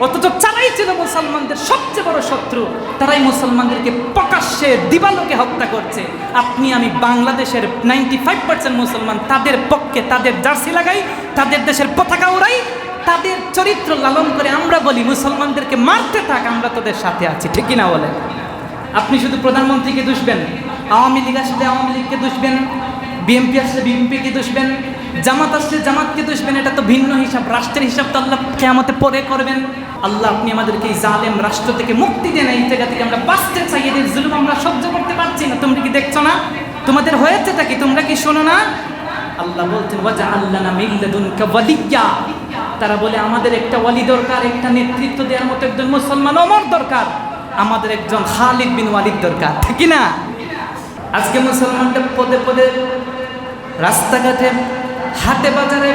অথচ যারাই ছিল মুসলমানদের সবচেয়ে বড় শত্রু, তারাই মুসলমানদেরকে প্রকাশ্যে দিবালোকে হত্যা করছে। আপনি আমি বাংলাদেশের 95% মুসলমান, তাদের পক্ষে তাদের জার্সি লাগাই, তাদের দেশের পতাকা উড়াই, তাদের চরিত্র লালন করে আমরা বলি মুসলমানদেরকে মারতে থাক, আমরা তোদের সাথে আছি, ঠিক কিনা বলে? আপনি শুধু প্রধানমন্ত্রীকে দুষবেন, আওয়ামী লীগ আসলে আওয়ামী লীগকে দুষবেন, বিএনপি আসলে বিএনপিকে দুষবেন, জামাত আসলে জামাতকে দুষবেন, এটা তো ভিন্ন হিসাব। রাষ্ট্রের হিসাব তো আল্লাহ কিয়ামতে পরে করবেন। আল্লাহ আপনি আমাদেরকে এই জালেম রাষ্ট্র থেকে মুক্তি দেন, এই জায়গা থেকে আমরা বাঁচতে চাই, এদের জুলুম আমরা সহ্য করতে পারছি না। তোমরা কি দেখছো না? তোমাদের হয়েছেটা কি? তোমরা কি শোনো না? আল্লাহ বলছেন ওয়াজআল লানা মিন লাদুনকা ওয়ালিয়্যা, তারা বলে আমাদের একটা ওয়ালি দরকার, একটা নেতৃত্ব দেওয়ার মতো একজন মুসলমান ওমর দরকার, আমাদের একজন খালিদ বিন ওয়ালিদ দরকার, ঠিক না? আজকে মুসলমানদের পদে পদে, রাস্তাঘাটে, হাটে বাজারে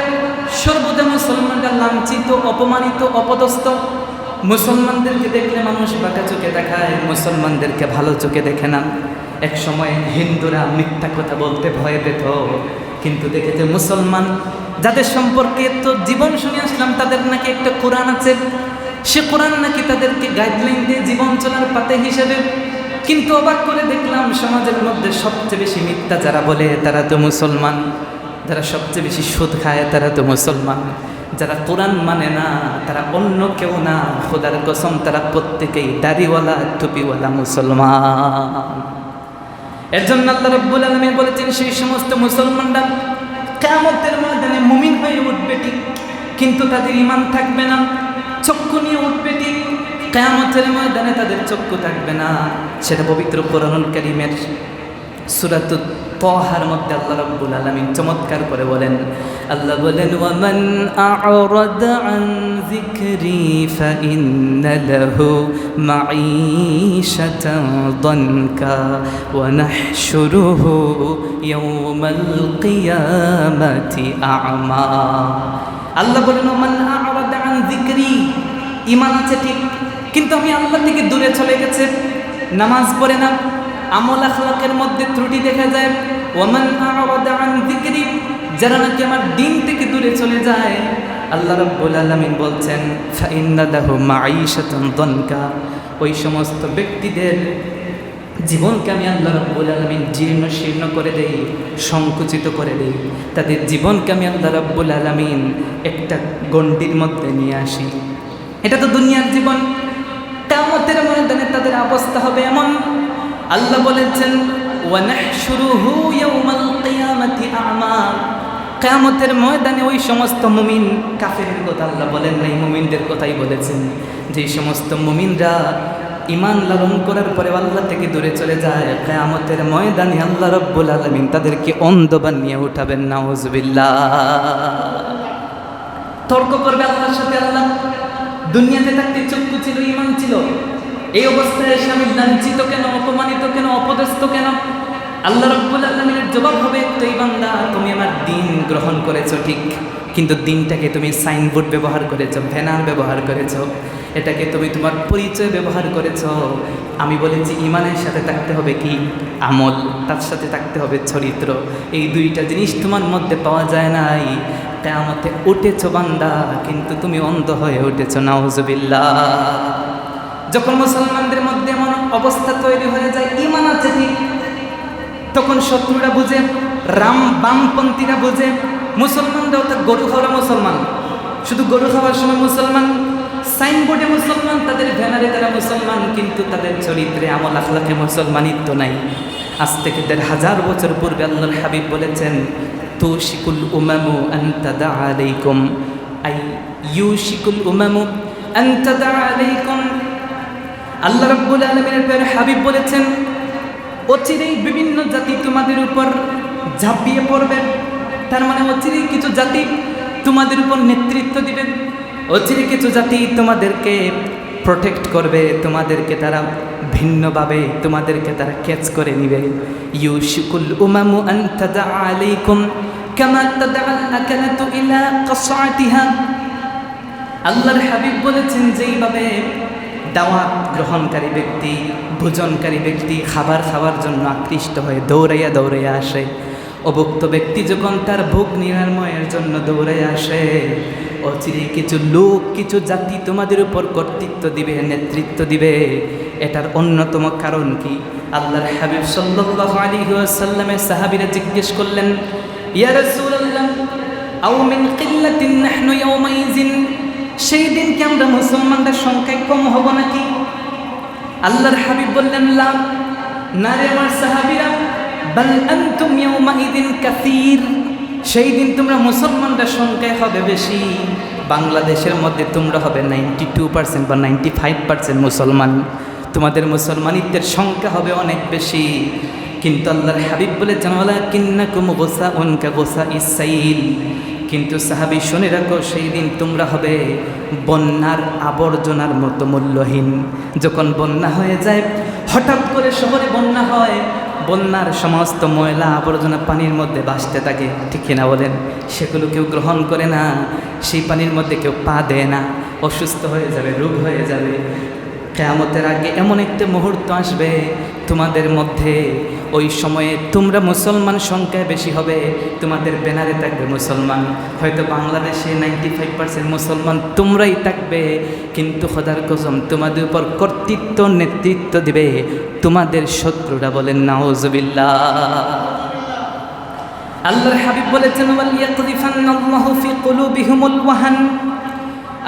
সর্বদা মুসলমানরা লাঞ্ছিত, অপমানিত, অপদস্থ। মুসলমানদেরকে দেখলে মানুষ বাঁকা চোখে দেখায়, মুসলমানদেরকে ভালো চোখে দেখে না। এক সময় হিন্দুরা মিথ্যা কথা বলতে ভয় পেত, কিন্তু দেখেছে মুসলমান যাদের সম্পর্কে তো জীবন শুনে আসলাম, তাদের নাকি একটা কোরআন আছে, সে কোরআন নাকি তাদেরকে গাইডলাইন দিয়ে জীবন চলার পাতে হিসেবে। কিন্তু অবাক করে দেখলাম সমাজের মধ্যে সবচেয়ে বেশি মিথ্যা যারা বলে তারা তো মুসলমান, যারা সবচেয়ে বেশি সুদ খায় তারা তো মুসলমান, যারা কোরআন মানে না তারা অন্য কেউ না, খোদার কসম তারা প্রত্যেকেই দাড়িওয়ালা টুপিওয়ালা মুসলমান। এর জন্য আল্লাহ রাব্বুল আলামিন বলেছেন সেই সমস্ত মুসলমানরা কিয়ামতের ময়দানে মুমিন হয়ে উঠবে ঠিক, কিন্তু তাদের ঈমান থাকবে না। চক্ষু নিয়ে উঠবে ঠিক, কিয়ামতের ময়দানে তাদের চক্ষু থাকবে না। সেটা পবিত্র কোরআনুল কারীমের সূরাতুত তাহার মধ্যে আল্লাহ রাব্বুল আলামিন চমৎকার করে বলেন, আল্লাহ বলেন ওয়ামান আ'রাদা আন যিকরি ফাইন্না লাহু মাঈশাতান দানকা ওয়া নাহশুরুহু ইয়াওমাল কিয়ামাতি আ'মা। আল্লাহ বলেন ওয়ামান আ'রাদা আন যিকরি, ঈমান আছে ঠিক, কিন্তু আমি আল্লাহ থেকে দূরে চলে গেছে, নামাজ পড়ে না, আমল আখলাকের মধ্যে ত্রুটি দেখা যায়। ওয়ামান আ'রাদা আন যিকরি, যারা নাকি আমার দিন থেকে দূরে চলে যায়, আল্লাহ রাব্বুল আলামিন বলছেন ফাইন্না লাহু মাঈশাতান দানকা, ওই সমস্ত ব্যক্তিদের জীবনকে আমি আল্লাহ রাব্বুল আলামিন জীর্ণ শীর্ণ করে দেই, সংকুচিত করে দেই। তাদের জীবনকে আমি আল্লাহ রাব্বুল আলামিন একটা গণ্ডির মধ্যে নিয়ে আসি। এটা তো দুনিয়ার জীবন। কিয়ামতের ময়দানে তাদের অবস্থা হবে এমন, আল্লাহ বলেছেন ওয়া নাহশুরুহু ইয়াওমাল কিয়ামাতি আ'মা, কিয়ামতের ময়দানে ওই সমস্ত মুমিন, কাফেরের কথা আল্লাহ বলেন নাই, মুমিনদের কথাই বলেছেন, যে সমস্ত মুমিনরা ঈমান লালন করার পরে আল্লাহ থেকে দূরে চলে যায়, কিয়ামতের ময়দানে আল্লাহ রাব্বুল আলামিন তাদেরকে অন্ধ বানিয়ে উঠাবেন। নাউযুবিল্লাহ। তর্ক করবে আল্লাহর সাথে। আল্লাহ দুনিয়াতে থাকতে চক্ষু ছিল, ঈমান ছিল, এই অবস্থায় এসে আমি লাঞ্ছিত কেন, অপমানিত কেন, অপদস্থ কেন? আল্লাহ রাব্বুল আলামিনের জবাব হবে, তুই বান্দা তুমি আমার দিন গ্রহণ করেছো ঠিক, কিন্তু দিনটাকে তুমি সাইনবোর্ড ব্যবহার করেছো, ব্যানার ব্যবহার করেছো, এটাকে তুমি তোমার পরিচয় ব্যবহার করেছো। আমি বলেছি ঈমানের সাথে থাকতে হবে কি? আমল, তার সাথে থাকতে হবে চরিত্র। এই দুইটা জিনিস তোমার মধ্যে পাওয়া যায় নাই, কিয়ামতে উঠেছো বান্দা, কিন্তু তুমি অন্ধ হয়ে উঠেছো। নাউযুবিল্লাহ। যখন মুসলমানদের মধ্যে এমন অবস্থা তৈরি হয়ে যায়, ঈমান আছে ঠিক, তখন শত্রুরা বুঝে, বামপন্থীরা বুঝে, মুসলমানরাও তো গরু খাওয়া মুসলমান, শুধু গরু খাওয়ার সময় মুসলমান, সাইনবোর্ডে মুসলমান, তাদের ব্যানারে তারা মুসলমান, কিন্তু তাদের চরিত্রে আমল আখলাকে মুসলমানিত্ব নাই। আজ থেকে ১,৫০০ বছর পূর্বে আল্লাহর হাবিব বলেছেন তুশিকুল উমামু আন তাদা আলাইকুম, আই ইউশিকুল উমামু আন তাদা আলাইকুম। আল্লাহ রাব্বুল আলামিনের প্রিয় হাবিব বলেছেন অচিরেই বিভিন্ন জাতি তোমাদের উপর ঝাঁপিয়ে পড়বে। তার মানে অচিরেই কিছু জাতি তোমাদের উপর নেতৃত্ব দিবে, অচিরে কিছু জাতি তোমাদেরকে প্রোটেক্ট করবে, তোমাদেরকে তারা ভিন্নভাবে তোমাদেরকে তারা ক্যাচ করে নিবে। ইউশিকুল উমামু আন তাদা আলাইকুম কামা তাদআল আকালাতু ইলা কাসআতিহা। আল্লাহর হাবিব বলেছেন যেইভাবে দাওয়াত গ্রহণকারী ব্যক্তি, ভোজনকারী ব্যক্তি খাবার খাওয়ার জন্য আকৃষ্ট হয়ে দৌড়াইয়া দৌড়াইয়া আসে, অভুক্ত ব্যক্তি যখন তার ভোগ নিরাময়ের জন্য দৌড়াইয়া আসে, অচিরে কিছু লোক কিছু জাতি তোমাদের উপর কর্তৃত্ব দিবে, নেতৃত্ব দিবে। এটার অন্যতম কারণ কি? আল্লাহর হাবিব সাল্লাল্লাহু আলাইহি ওয়াসাল্লামের সাহাবীরা জিজ্ঞেস করলেন, ইয়া রাসূলুল্লাহ আও মিন কিল্লাতিন নাহনু ইয়াওমাইযিন, সেই দিন কি আমরা মুসলমানদের সংখ্যায় কম হব নাকি? আল্লাহর হাবিব বললেন, লা, না রে আমার সাহাবীরা, বাল আনতুম ইয়াওমাইযিন কাসীর, সেই দিন তোমরা মুসলমানদের সংখ্যায় হবে বেশি। বাংলাদেশের মধ্যে তোমরা হবে 92% বা 95% মুসলমান, তোমাদের মুসলমানিত্বের সংখ্যা হবে অনেক বেশি। কিন্তু আল্লাহর হাবিব বলেছেন, ওয়ালাকিন্নাকুম গুসাউন কাগুসাইস সাইল, কিন্তু সাহাবী শুনে রাখো, সেই দিন তোমরা হবে বন্যার আবর্জনার মতো মূল্যহীন। যখন বন্যা হয়ে যায়, হঠাৎ করে শহরে বন্যা হয়, বন্যার সমস্ত ময়লা আবর্জনা পানির মধ্যে ভাসতে থাকে, ঠিক কিনা বলেন? সেগুলো কেউ গ্রহণ করে না, সেই পানির মধ্যে কেউ পা দেয় না, অসুস্থ হয়ে যাবে, রোগ হয়ে যাবে। কিয়ামতের আগে এমন একটা মুহূর্ত আসবে তোমাদের মধ্যে, ওই সময়ে তোমরা মুসলমান সংখ্যায় বেশি হবে, তোমাদের ব্যানারে থাকবে মুসলমান। হয়তো বাংলাদেশে 95% মুসলমান তোমরাই থাকবে, কিন্তু খোদার কসম তোমাদের উপর কর্তৃত্ব নেতৃত্ব দিবে তোমাদের শত্রুরা। বলেন নাউজুবিল্লাহ। আল্লাহর হাবিব বলেছেন, ওয়ালিয়াকযিফান্নাল্লাহু ফি কুলুবিহিমুল ওয়াহান,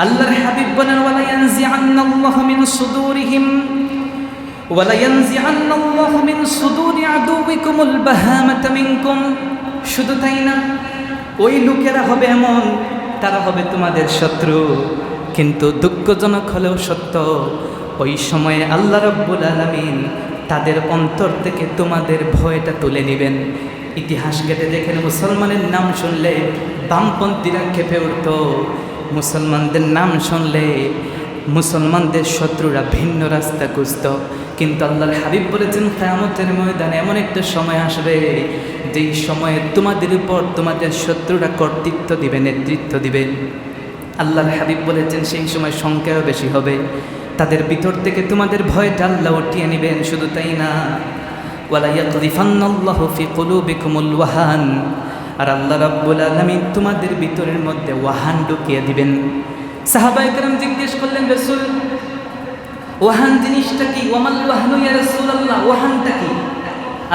আল্লাহর হাবিব বলেন, ওয়ালা ইয়ানজিআন্নাল্লাহু মিন সুদুরিহিম ওয়ালা ইয়ানজিআন্নাল্লাহু মিন সুদুরি আদুউইকুমুল বাহামাতা মিনকুম। শুধু তাই না, ওই লোকেরা হবে এমন, তারা হবে তোমাদের শত্রু। কিন্তু দুঃখজনক হলেও সত্য, ওই সময়ে আল্লাহ রাব্বুল আলামিন তাদের অন্তর থেকে তোমাদের ভয়টা তুলে নেবেন। ইতিহাস ঘেটে দেখেন, মুসলমানের নাম শুনলে বামপন্থীরা খেপে উঠত, মুসলমানদের নাম শুনলে মুসলমানদের শত্রুরা ভিন্ন রাস্তা খুঁজত। কিন্তু আল্লাহর হাবিব বলেছেন, কিয়ামতের ময়দানে এমন একটা সময় আসবে, যেই সময়ে তোমাদের উপর তোমাদের শত্রুরা কর্তৃত্ব দিবে, নেতৃত্ব দিবে। আল্লাহর হাবিব বলেছেন, সেই সময় সংখ্যাও বেশি হবে, তাদের ভিতর থেকে তোমাদের ভয়টা আল্লাহ উঠিয়ে নেবেন। শুধু তাই না, ওয়ালা ইয়াকযিফান্নাল্লাহু ফি কুলুবিকুমুল ওয়াহান, আর আল্লাহ রাব্বুল আলামিন তোমাদের ভিতরের মধ্যে ওয়াহান ঢুকিয়ে দিবেন। সাহাবায়ে কেরাম জিজ্ঞেস করলেন, রাসূল ওয়াহান জিনিসটা কি? ওয়ামাল ওয়াহনু ইয়া রাসূলুল্লাহ, ওয়াহানটা কি?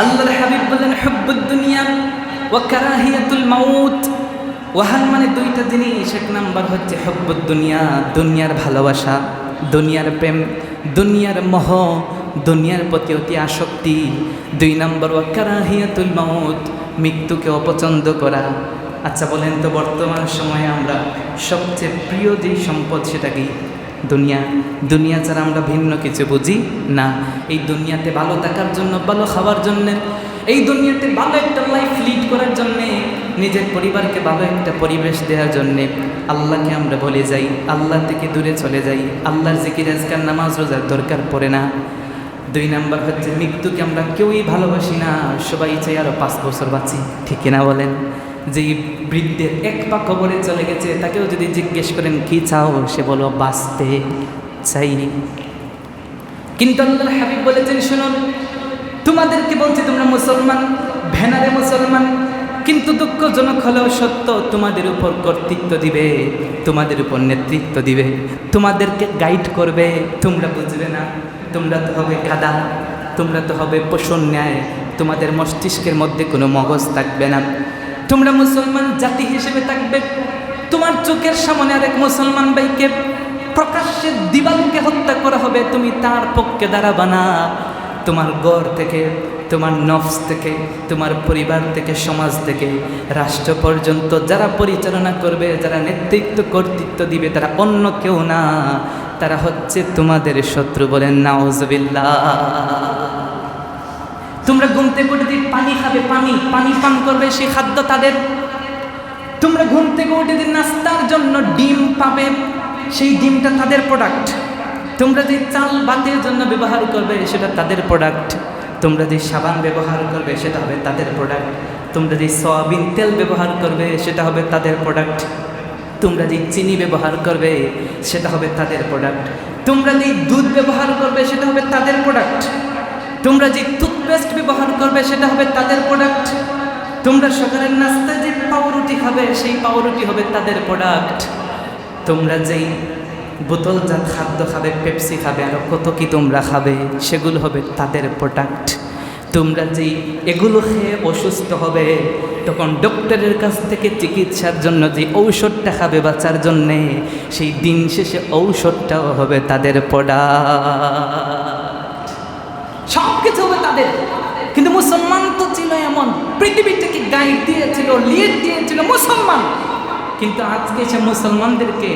আল্লাহর হাবিব বললেন, হুব্বুদ দুনিয়া ওয়া কারাহিয়াতুল মাউত। ওয়াহান মানে দুইটা জিনিস, এক নাম্বার হচ্ছে হুব্বুদ দুনিয়া, দুনিয়ার ভালোবাসা, দুনিয়ার প্রেম, দুনিয়ার মোহ, দুনিয়ার প্রতি অতি আসক্তি। দুই নাম্বার ওয়া কারাহিয়াতুল মাউত, মৃত্যুকে অপছন্দ করা। আচ্ছা বলেন তো, বর্তমান সময়ে আমরা সবচেয়ে প্রিয় যে সম্পদ সেটা কি? দুনিয়া। দুনিয়া ছাড়া আমরা ভিন্ন কিছু বুঝি না। এই দুনিয়াতে ভালো থাকার জন্য, ভালো খাওয়ার জন্যে, এই দুনিয়াতে ভালো একটা লাইফ লিড করার জন্যে, নিজের পরিবারকে ভালো একটা পরিবেশ দেওয়ার জন্যে আল্লাহকে আমরা বলে যাই, আল্লাহ থেকে দূরে চলে যাই, আল্লাহর জিকির আজকার নামাজ রোজার দরকার পড়ে না। দুই নাম্বার হচ্ছে মৃত্যুকে আমরা কেউই ভালোবাসি না, সবাই চাই আরও 5 বছর বাঁচি, ঠিক কিনা বলেন? যেই বৃদ্ধের এক পা কবরে চলে গেছে, তাকেও যদি জিজ্ঞেস করেন কি চাও, সে বলো বাঁচতে চাই। কিন্তু আল্লাহর হাবিব বলেছেন, শুনুন, তোমাদেরকে বলছি তোমরা মুসলমান, ভ্যানারে মুসলমান, কিন্তু দুঃখজনক হলেও সত্য, তোমাদের উপর কর্তৃত্ব দিবে, তোমাদের উপর নেতৃত্ব দিবে, তোমাদেরকে গাইড করবে। তোমরা বুঝবে না, তোমরা তো হবে গাধা, তোমরা তো হবে পশুর ন্যায়, তোমাদের মস্তিষ্কের মধ্যে কোনো মগজ থাকবে না। তোমরা মুসলমান জাতি হিসেবে থাকবে, তোমার চোখের সামনে আরেক মুসলমান ভাইকে প্রকাশ্যে দিবালোকে হত্যা করা হবে, তুমি তার পক্ষে দাঁড়াবা না। তোমার ঘর থেকে, তোমার নফস থেকে, তোমার পরিবার থেকে, সমাজ থেকে, রাষ্ট্র পর্যন্ত যারা পরিচালনা করবে, যারা নেতৃত্ব কর্তৃত্ব দিবে, তারা অন্য কেউ না, তারা হচ্ছে তোমাদের শত্রু। বলেন নাউজুবিল্লাহ। তোমরা ঘুম থেকে উঠে দিন পানি খাবে, পানি পান করবে, সেই খাদ্য তাদের। তোমরা ঘুম থেকে উঠে দিন নাস্তার জন্য ডিম পাবে, সেই ডিমটা তাদের প্রোডাক্ট। তোমরা যে চাল ভাতের জন্য ব্যবহার করবে, সেটা তাদের প্রোডাক্ট। তোমরা যে সাবান ব্যবহার করবে, সেটা হবে তাদের প্রোডাক্ট। তোমরা যে সয়াবিন তেল ব্যবহার করবে, সেটা হবে তাদের প্রোডাক্ট। তোমরা যে চিনি ব্যবহার করবে, সেটা হবে তাদের প্রোডাক্ট। তোমরা যে দুধ ব্যবহার করবে, সেটা হবে তাদের প্রোডাক্ট। তোমরা যে টুথপেস্ট ব্যবহার করবে, সেটা হবে তাদের প্রোডাক্ট। তোমরা সকালের নাস্তায় যে পাউরুটি খাবে, সেই পাউরুটি হবে তাদের প্রোডাক্ট। তোমরা যেই বোতলজাত খাদ্য খাবে, পেপসি খাবে, আরও কত কি তোমরা খাবে, সেগুলো হবে তাদের প্রোডাক্ট। তোমরা যেই এগুলো খেয়ে অসুস্থ হবে, তখন ডক্টরের কাছ থেকে চিকিৎসার জন্য যে ঔষধটা খাবে বাঁচার জন্যে, সেই দিন শেষে ঔষধটাও হবে তাদের প্রোডাক্ট। সব কিছু হবে তাদের। কিন্তু মুসলমান তো ছিল এমন, পৃথিবীটাকে গাইড দিয়েছিল, লিড দিয়েছিল মুসলমান। কিন্তু আজকে সে মুসলমানদেরকে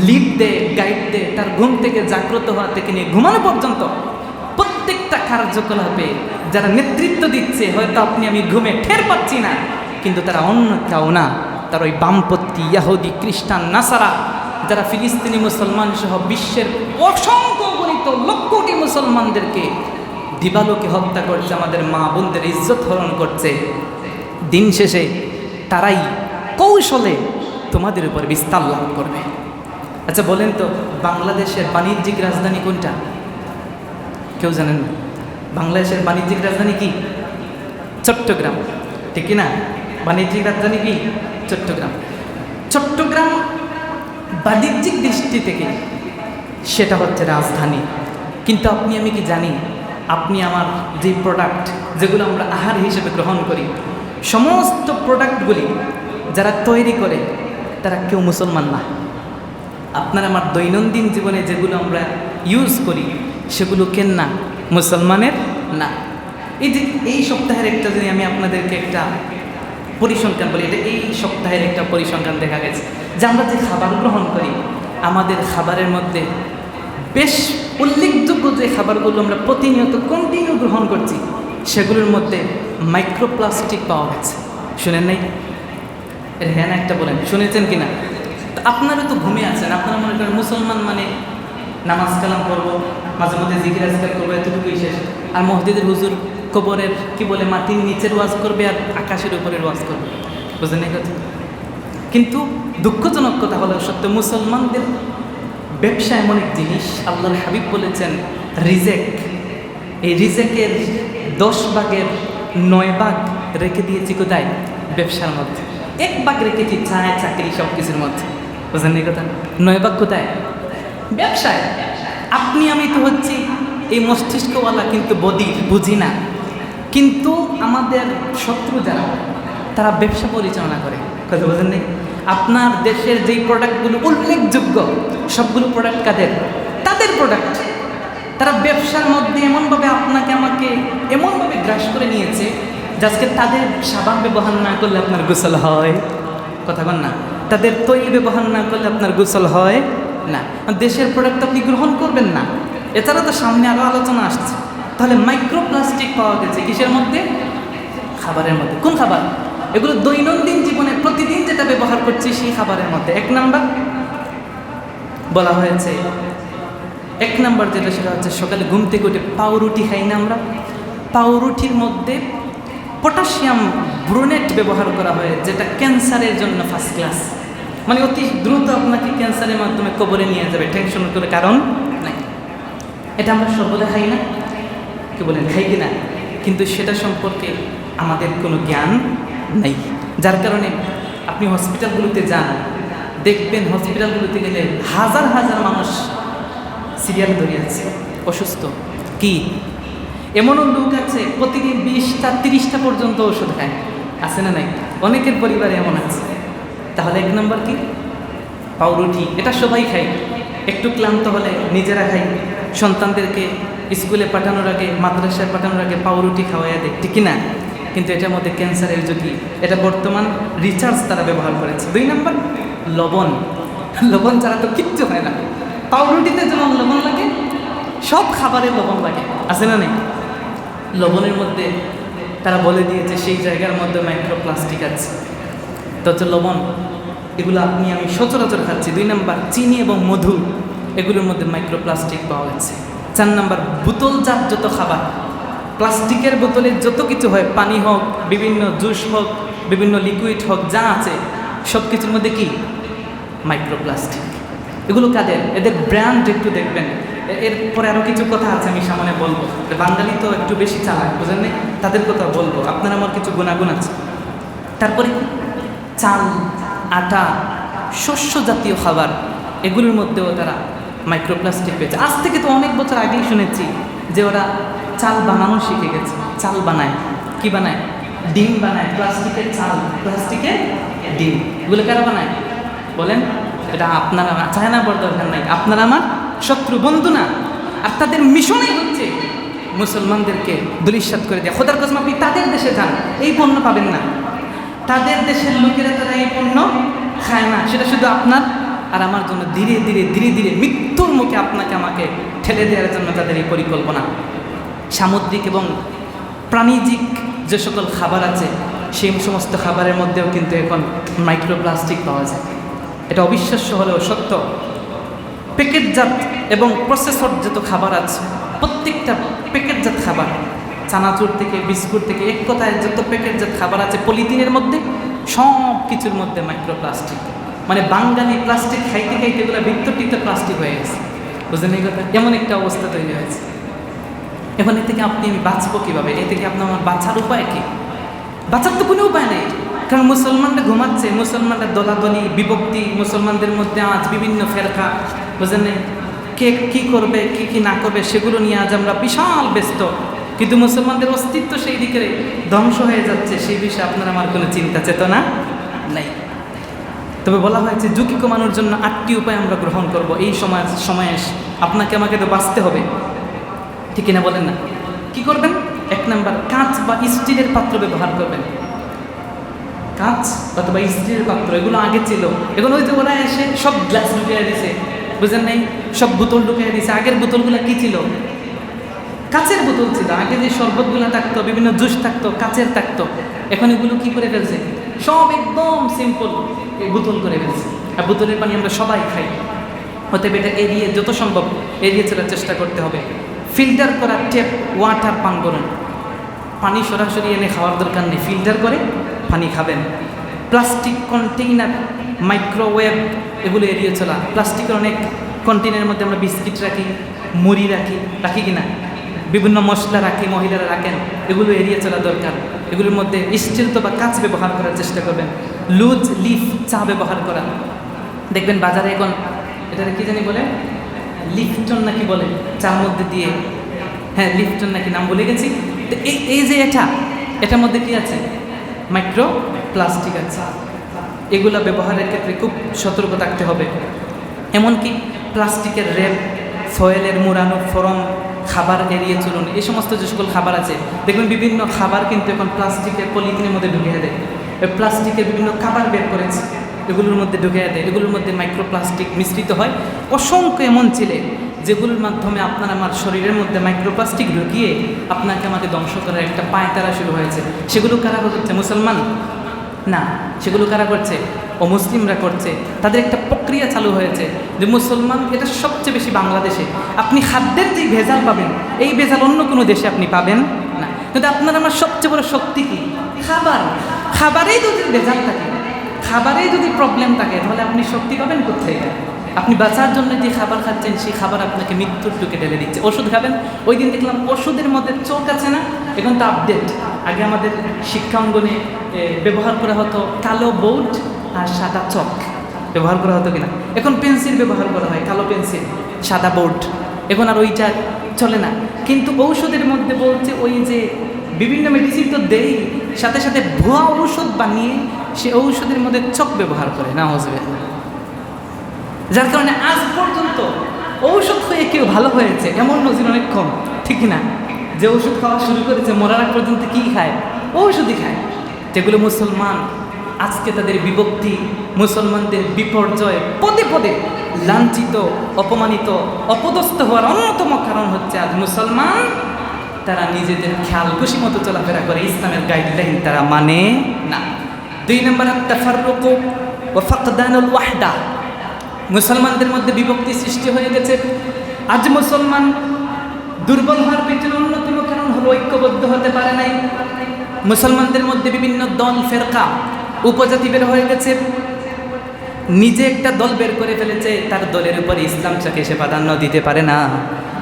লিড দেয়, গাইড দেয়, তার ঘুম থেকে জাগ্রত হওয়া থেকে নিয়ে ঘুমানো পর্যন্ত প্রত্যেকটা কার্যকলাপে যারা নেতৃত্ব দিচ্ছে, হয়তো আপনি আমি ঘুমে টের পাচ্ছি না, কিন্তু তারা অন্য কেউ না, তার ওই বামপন্থী ইহুদি, খ্রিস্টান, নাসারা, যারা ফিলিস্তিনি মুসলমান সহ বিশ্বের অসংখ্য গণিত লক্ষ কোটি মুসলমানদেরকে দিবালোকে হত্যা করছে, আমাদের মা বোনদের ইজ্জত হরণ করছে। দিন শেষে তারাই কৌশলে তোমাদের উপর বিস্তার লাভ করবে। আচ্ছা বলেন তো, বাংলাদেশের বাণিজ্যিক রাজধানী কোনটা? কেউ জানেন না? বাংলাদেশের বাণিজ্যিক রাজধানী কি? চট্টগ্রাম, ঠিক কি না? বাণিজ্যিক রাজধানী কি? চট্টগ্রাম। চট্টগ্রাম বাণিজ্যিক দৃষ্টি থেকে সেটা হচ্ছে রাজধানী। কিন্তু আপনি আমি কি জানি, আপনি আমার যে প্রোডাক্ট যেগুলো আমরা আহার হিসেবে গ্রহণ করি, সমস্ত প্রোডাক্টগুলি যারা তৈরি করে তারা কেউ মুসলমান না। আপনার আমার দৈনন্দিন জীবনে যেগুলো আমরা ইউজ করি সেগুলো কেন না? মুসলমানের না। এই যে এই সপ্তাহের একটা যদি আমি আপনাদেরকে একটা পরিসংখ্যান বলি, এটা এই সপ্তাহের একটা পরিসংখ্যান দেখা গেছে যে আমরা যে খাবার গ্রহণ করি, আমাদের খাবারের মধ্যে বেশ উল্লেখযোগ্য যে খাবারগুলো আমরা প্রতিনিয়ত কন্টিনিউ গ্রহণ করছি, সেগুলোর মধ্যে মাইক্রোপ্লাস্টিক পাওয়া গেছে। শুনেন নাই? এর হ্যাঁ না একটা বলেন, শুনেছেন কি না? আপনারা তো ঘুমিয়ে আছেন, আপনারা মনে করেন মুসলমান মানে নামাজ কালাম করবো, মাঝে মধ্যে জিকির আজকার করবো, এতটুকুই শেষ। আর মসজিদের হুজুর কবরের কি বলে মাটির নিচের ওয়াজ করবে আর আকাশের উপরের ওয়াজ করবে, বুঝলেন এই কথা? কিন্তু দুঃখজনক কথা হলো সত্য, মুসলমানদের ব্যবসা এমন এক জিনিস, আল্লাহর হাবিব বলেছেন রিজেক, এই রিজেকের 10 ভাগের 9 ভাগ রেখে দিয়েছি কোথায়? ব্যবসার মধ্যে। 1 ভাগ রেখেছি চায় চাকরি সব কিছুর মধ্যে, বুঝলেন এই কথা? 9 ভাগ কোথায়? ব্যবসায়। আপনি আমি তো হচ্ছি এই মস্তিষ্কওয়ালা, কিন্তু বুঝি না। কিন্তু আমাদের শত্রু যারা, তারা ব্যবসা পরিচালনা করে, কথা বোঝেন নেই? আপনার দেশের যেই প্রোডাক্টগুলো উল্লেখযোগ্য, সবগুলো প্রোডাক্ট কাদের? তাদের প্রোডাক্ট। তারা ব্যবসার মধ্যে এমনভাবে আপনাকে আমাকে এমনভাবে গ্রাস করে নিয়েছে যে আজকে তাদের সাবান ব্যবহার না করলে আপনার গোসল হয়, কথা বল না? তাদের তৈরি ব্যবহার না করলে আপনার গোসল হয় না। দেশের প্রোডাক্ট আপনি গ্রহণ করবেন না। এছাড়া তো সামনে আরও আলোচনা আসছে। তাহলে মাইক্রোপ্লাস্টিক পাওয়া গেছে কিসের মধ্যে? খাবারের মধ্যে। কোন খাবার? এগুলো দৈনন্দিন জীবনে প্রতিদিন যেটা ব্যবহার করছি সেই খাবারের মধ্যে। 1 নাম্বার বলা হয়েছে, 1 নাম্বার যেটা সেটা হচ্ছে সকালে ঘুম থেকে উঠে পাউরুটি খাই না আমরা? পাউরুটির মধ্যে পটাশিয়াম ব্রোনেট ব্যবহার করা হয়, যেটা ক্যান্সারের জন্য ফার্স্ট ক্লাস। মানে অতি দ্রুত আপনাকে ক্যান্সারের মাধ্যমে কবরে নিয়ে যাবে, টেনশন করে কারণ নাই। এটা আমরা সর্বদা খাই না? কি বলেন, খাই কি না? কিন্তু সেটা সম্পর্কে আমাদের কোনো জ্ঞান নেই, যার কারণে আপনি হসপিটালগুলোতে যান, দেখবেন হসপিটালগুলোতে গেলে হাজার হাজার মানুষ সিরিয়াল ধরে আছে অসুস্থ। কি এমনও লোক আছে প্রতিদিন 20টা 30টা পর্যন্ত ওষুধ খায়, আছে না নাই? অনেকের পরিবারে এমন আছে। তাহলে 1 নম্বর কি? পাউরুটি। এটা সবাই খাই, একটু ক্লান্ত হলে নিজেরা খাই, সন্তানদেরকে স্কুলে পাঠানোর আগে, মাদ্রাসায় পাঠানোর আগে পাউরুটি খাওয়াইয়া দেয়, ঠিক না? কিন্তু এটার মধ্যে ক্যান্সারের ঝুঁকি, এটা বর্তমান রিসার্চ তারা ব্যবহার করেছে। 2 নম্বর লবণ। লবণ ছাড়া তো কিচ্ছু হয় না। পাউরুটিতে যেমন লবণ লাগে, সব খাবারে লবণ লাগে, আছে না নেই? লবণের মধ্যে তারা বলে দিয়েছে সেই জায়গার মধ্যে মাইক্রোপ্লাস্টিক আছে। তো হচ্ছে লবণ, এগুলো আপনি আমি সচরাচর খাচ্ছি। 2 নম্বর চিনি এবং মধু, এগুলোর মধ্যে মাইক্রোপ্লাস্টিক পাওয়া গেছে। 4 নম্বর বোতলজাত যত খাবার, প্লাস্টিকের বোতলে যত কিছু হয়, পানি হোক, বিভিন্ন জুস হোক, বিভিন্ন লিকুইড হোক, যা আছে সব কিছুর মধ্যে কি? মাইক্রোপ্লাস্টিক। এগুলো কাদের? এদের ব্র্যান্ড একটু দেখবেন। এরপরে আরও কিছু কথা আছে আমি সামনে বলবো। বাঙালি তো একটু বেশি চালাক, বুঝলেন না? তাদের কথা বলবো, আপনার আমার কিছু গুণাগুণ আছে। তারপরে চাল, আটা, শস্য জাতীয় খাবার, এগুলোর মধ্যেও তারা মাইক্রোপ্লাস্টিক পেয়েছে। আজ থেকে তো অনেক বছর আগেই শুনেছি যে ওরা চাল বানানো শিখে গেছে। চাল বানায়, কি বানায়? ডিম বানায়, প্লাস্টিকের চাল, প্লাস্টিকের ডিম। এগুলো কারা বানায় বলেন? এটা আপনারা চায় না, বড় দরকার নাই, আপনারা আমার শত্রু, বন্ধু না। আর তাদের মিশনই হচ্ছে মুসলমানদেরকে দুলিশ্বাত করে দেয়। খোদার কসম, আপনি তাদের দেশে যান, এই পণ্য পাবেন না। তাদের দেশের লোকেরা তারা এই পণ্য খায় না। সেটা শুধু আপনার আর আমার জন্য ধীরে ধীরে ধীরে ধীরে মৃত্যুর মুখে আপনাকে আমাকে ঠেলে দেওয়ার জন্য তাদের এই পরিকল্পনা। সামুদ্রিক এবং প্রাণীজিক যে সকল খাবার আছে সেই সমস্ত খাবারের মধ্যেও কিন্তু এখন মাইক্রোপ্লাস্টিক পাওয়া যায়। এটা অবিশ্বাস্য হলেও সত্য। প্যাকেটজাত এবং প্রসেসর যত খাবার আছে, প্রত্যেকটা প্যাকেটজাত খাবার, চানাচুর থেকে বিস্কুট থেকে, এক কথায় যত প্যাকেটজাত খাবার আছে পলিথিনের মধ্যে, সব কিছুর মধ্যে মাইক্রোপ্লাস্টিক। মানে বাঙালি প্লাস্টিক খাইতে খাইতে এগুলো ভিতরটিতে প্লাস্টিক হয়ে গেছে। বুঝলেন এই কথা? এমন একটা অবস্থা তৈরি হয়েছে। এখন এ থেকে আপনি আমি বাঁচবো কীভাবে? এ থেকে আপনার আমার বাঁচার উপায় কী? বাঁচার তো কোনো উপায় নেই, কারণ মুসলমানরা ঘুমাচ্ছে, মুসলমানরা দলাদলি বিভক্তি, মুসলমানদের মধ্যে আজ বিভিন্ন ফেরকা, বুঝলেন নেই, কে কী করবে কী কী না করবে সেগুলো নিয়ে আজ আমরা বিশাল ব্যস্ত। কিন্তু মুসলমানদের অস্তিত্ব সেই দিকে ধ্বংস হয়ে যাচ্ছে, সেই বিষয়ে আপনার আমার কোনো চিন্তা চেতনা নেই। তবে বলা হয়েছে ঝুঁকি কমানোর জন্য 8টি উপায় আমরা গ্রহণ করব। এই সময়ে আপনাকে আমাকে তো বাঁচতে হবে, ঠিক কিনা বলেন না? কি করবেন? 1 নাম্বার, কাঁচ বা স্টিলের পাত্র ব্যবহার করবেন। কাঁচ অথবা স্টিলের পাত্র, এগুলো আগে ছিল, এখন ওই যে ওরা এসে সব গ্লাস ঢুকিয়ে দিছে, বুঝলেন নাই, সব বোতল ঢুকিয়ে দিছে। আগের বোতলগুলো কি ছিল? কাঁচের বোতল ছিল। আগে যে শরবতগুলো থাকতো, বিভিন্ন জুস থাকতো, কাঁচের থাকতো। এখন এগুলো কি করে ফেলছে? সব একদম সিম্পল বোতল করে ফেলছে। আর বোতলের পানি আমরা সবাই খাই। অতএব এটা এড়িয়ে, যত সম্ভব এড়িয়ে চলার চেষ্টা করতে হবে। ফিল্টার করা ট্যাপ ওয়াটার পান করুন। পানি সরাসরি এনে খাওয়ার দরকার নেই, ফিল্টার করে পানি খাবেন। প্লাস্টিক কন্টেইনার, মাইক্রোওয়েভ, এগুলো এড়িয়ে চলা। প্লাস্টিকের অনেক কন্টেইনারের মধ্যে আমরা বিস্কিট রাখি, মুড়ি রাখি কিনা, বিভিন্ন মশলা রাখি, মহিলারা রাখেন, এগুলো এড়িয়ে চলা দরকার। এগুলোর মধ্যে স্টিল বা কাঁচ ব্যবহার করার চেষ্টা করবেন। লুজ লিফ চা ব্যবহার করা। দেখবেন বাজারে এখন এটাকে কী জানি বলে, লিফটন নাকি বলে, চার মধ্যে দিয়ে, হ্যাঁ লিফটন নাকি নাম বলে গেছি। তো এই যে এটার মধ্যে কি আছে? মাইক্রো প্লাস্টিক আছে। এগুলো ব্যবহারের ক্ষেত্রে খুব সতর্ক থাকতে হবে। এমনকি প্লাস্টিকের র্যাপ, ফয়েলের মোড়ানো ফরম খাবার এড়িয়ে চলুন। এই সমস্ত যে সকল খাবার আছে, দেখবেন বিভিন্ন খাবার কিন্তু এখন প্লাস্টিকের পলিথিনের মধ্যে ঢুকিয়ে দেয়। প্লাস্টিকের বিভিন্ন খাবার বের করেছে, এগুলোর মধ্যে ঢুকিয়ে দেয়। এগুলোর মধ্যে মাইক্রোপ্লাস্টিক মিশ্রিত হয়। অসংখ্য এমন ছেলে যেগুলোর মাধ্যমে আপনার আমার শরীরের মধ্যে মাইক্রোপ্লাস্টিক ঢুকিয়ে আপনাকে আমাকে ধ্বংস করার একটা পায়তারা শুরু হয়েছে। সেগুলো কারা করছে? মুসলমান না, সেগুলো কারা করছে? অমুসলিমরা করছে। তাদের একটা প্রক্রিয়া চালু হয়েছে যে মুসলমান, এটা সবচেয়ে বেশি বাংলাদেশে। আপনি খাদ্যের যে ভেজাল পাবেন, এই ভেজাল অন্য কোনো দেশে আপনি পাবেন না। কিন্তু আপনার আমার সবচেয়ে বড় শক্তি কি? খাবার। খাবারেই যদি ভেজাল থাকে, খাবারেই যদি প্রবলেম থাকে, তাহলে আপনি শক্তি পাবেন কোথায়? আপনি বাঁচার জন্য যে খাবার খাচ্ছেন, সেই খাবার আপনাকে মৃত্যুর টুকে ঢেলে দিচ্ছে। ওষুধ খাবেন, ওই দিন দেখলাম ওষুধের মধ্যে চোখ আছে না, এখন তো আপডেট। আগে আমাদের শিক্ষা অঙ্গনে ব্যবহার করা হতো কালো বোর্ড আর সাদা চক ব্যবহার করা হতো কিনা, এখন পেন্সিল ব্যবহার করা হয়, কালো পেন্সিল, সাদা বোর্ড। এখন আর ওইটা চলে না। কিন্তু ঔষধের মধ্যে বলছে ওই যে বিভিন্ন মেডিসিন তো দেই, সাথে সাথে ভুয়া ঔষধ বানিয়ে সে ঔষধের মধ্যে চক ব্যবহার করে না হসবে। যার কারণে আজ পর্যন্ত ঔষধ হয়ে কেউ ভালো হয়েছে এমন নজির অনেক কম, ঠিক না? যে ওষুধ খাওয়া শুরু করেছে মরার আগ পর্যন্ত কী খায়? ঔষধই খায়। যেগুলো মুসলমান আজকে তাদের বিভক্তি, মুসলমানদের বিপর্যয়, পদে পদে লাঞ্ছিত, অপমানিত, অপদস্থ হওয়ার অন্যতম কারণ হচ্ছে আজ মুসলমান তারা নিজেদের খেয়াল খুশি মতো চলাফেরা করে, ইসলামের গাইডলাইন তারা মানে না। 2 নম্বর, আত-তাফাররুক ওয়া ফাকদানুল ওয়াহদা। মুসলমানদের মধ্যে বিভক্তি সৃষ্টি হয়ে গেছে। আজ মুসলমান দুর্বল হওয়ার পেছনে অন্যতম কারণ হলো ঐক্যবদ্ধ হতে পারে নাই। মুসলমানদের মধ্যে বিভিন্ন দল, ফেরকা, উপজাতি বের হয়ে গেছে। নিজে একটা দল বের করে ফেলেছে, তার দলের উপরে ইসলামটাকে সে প্রাধান্য দিতে পারে না।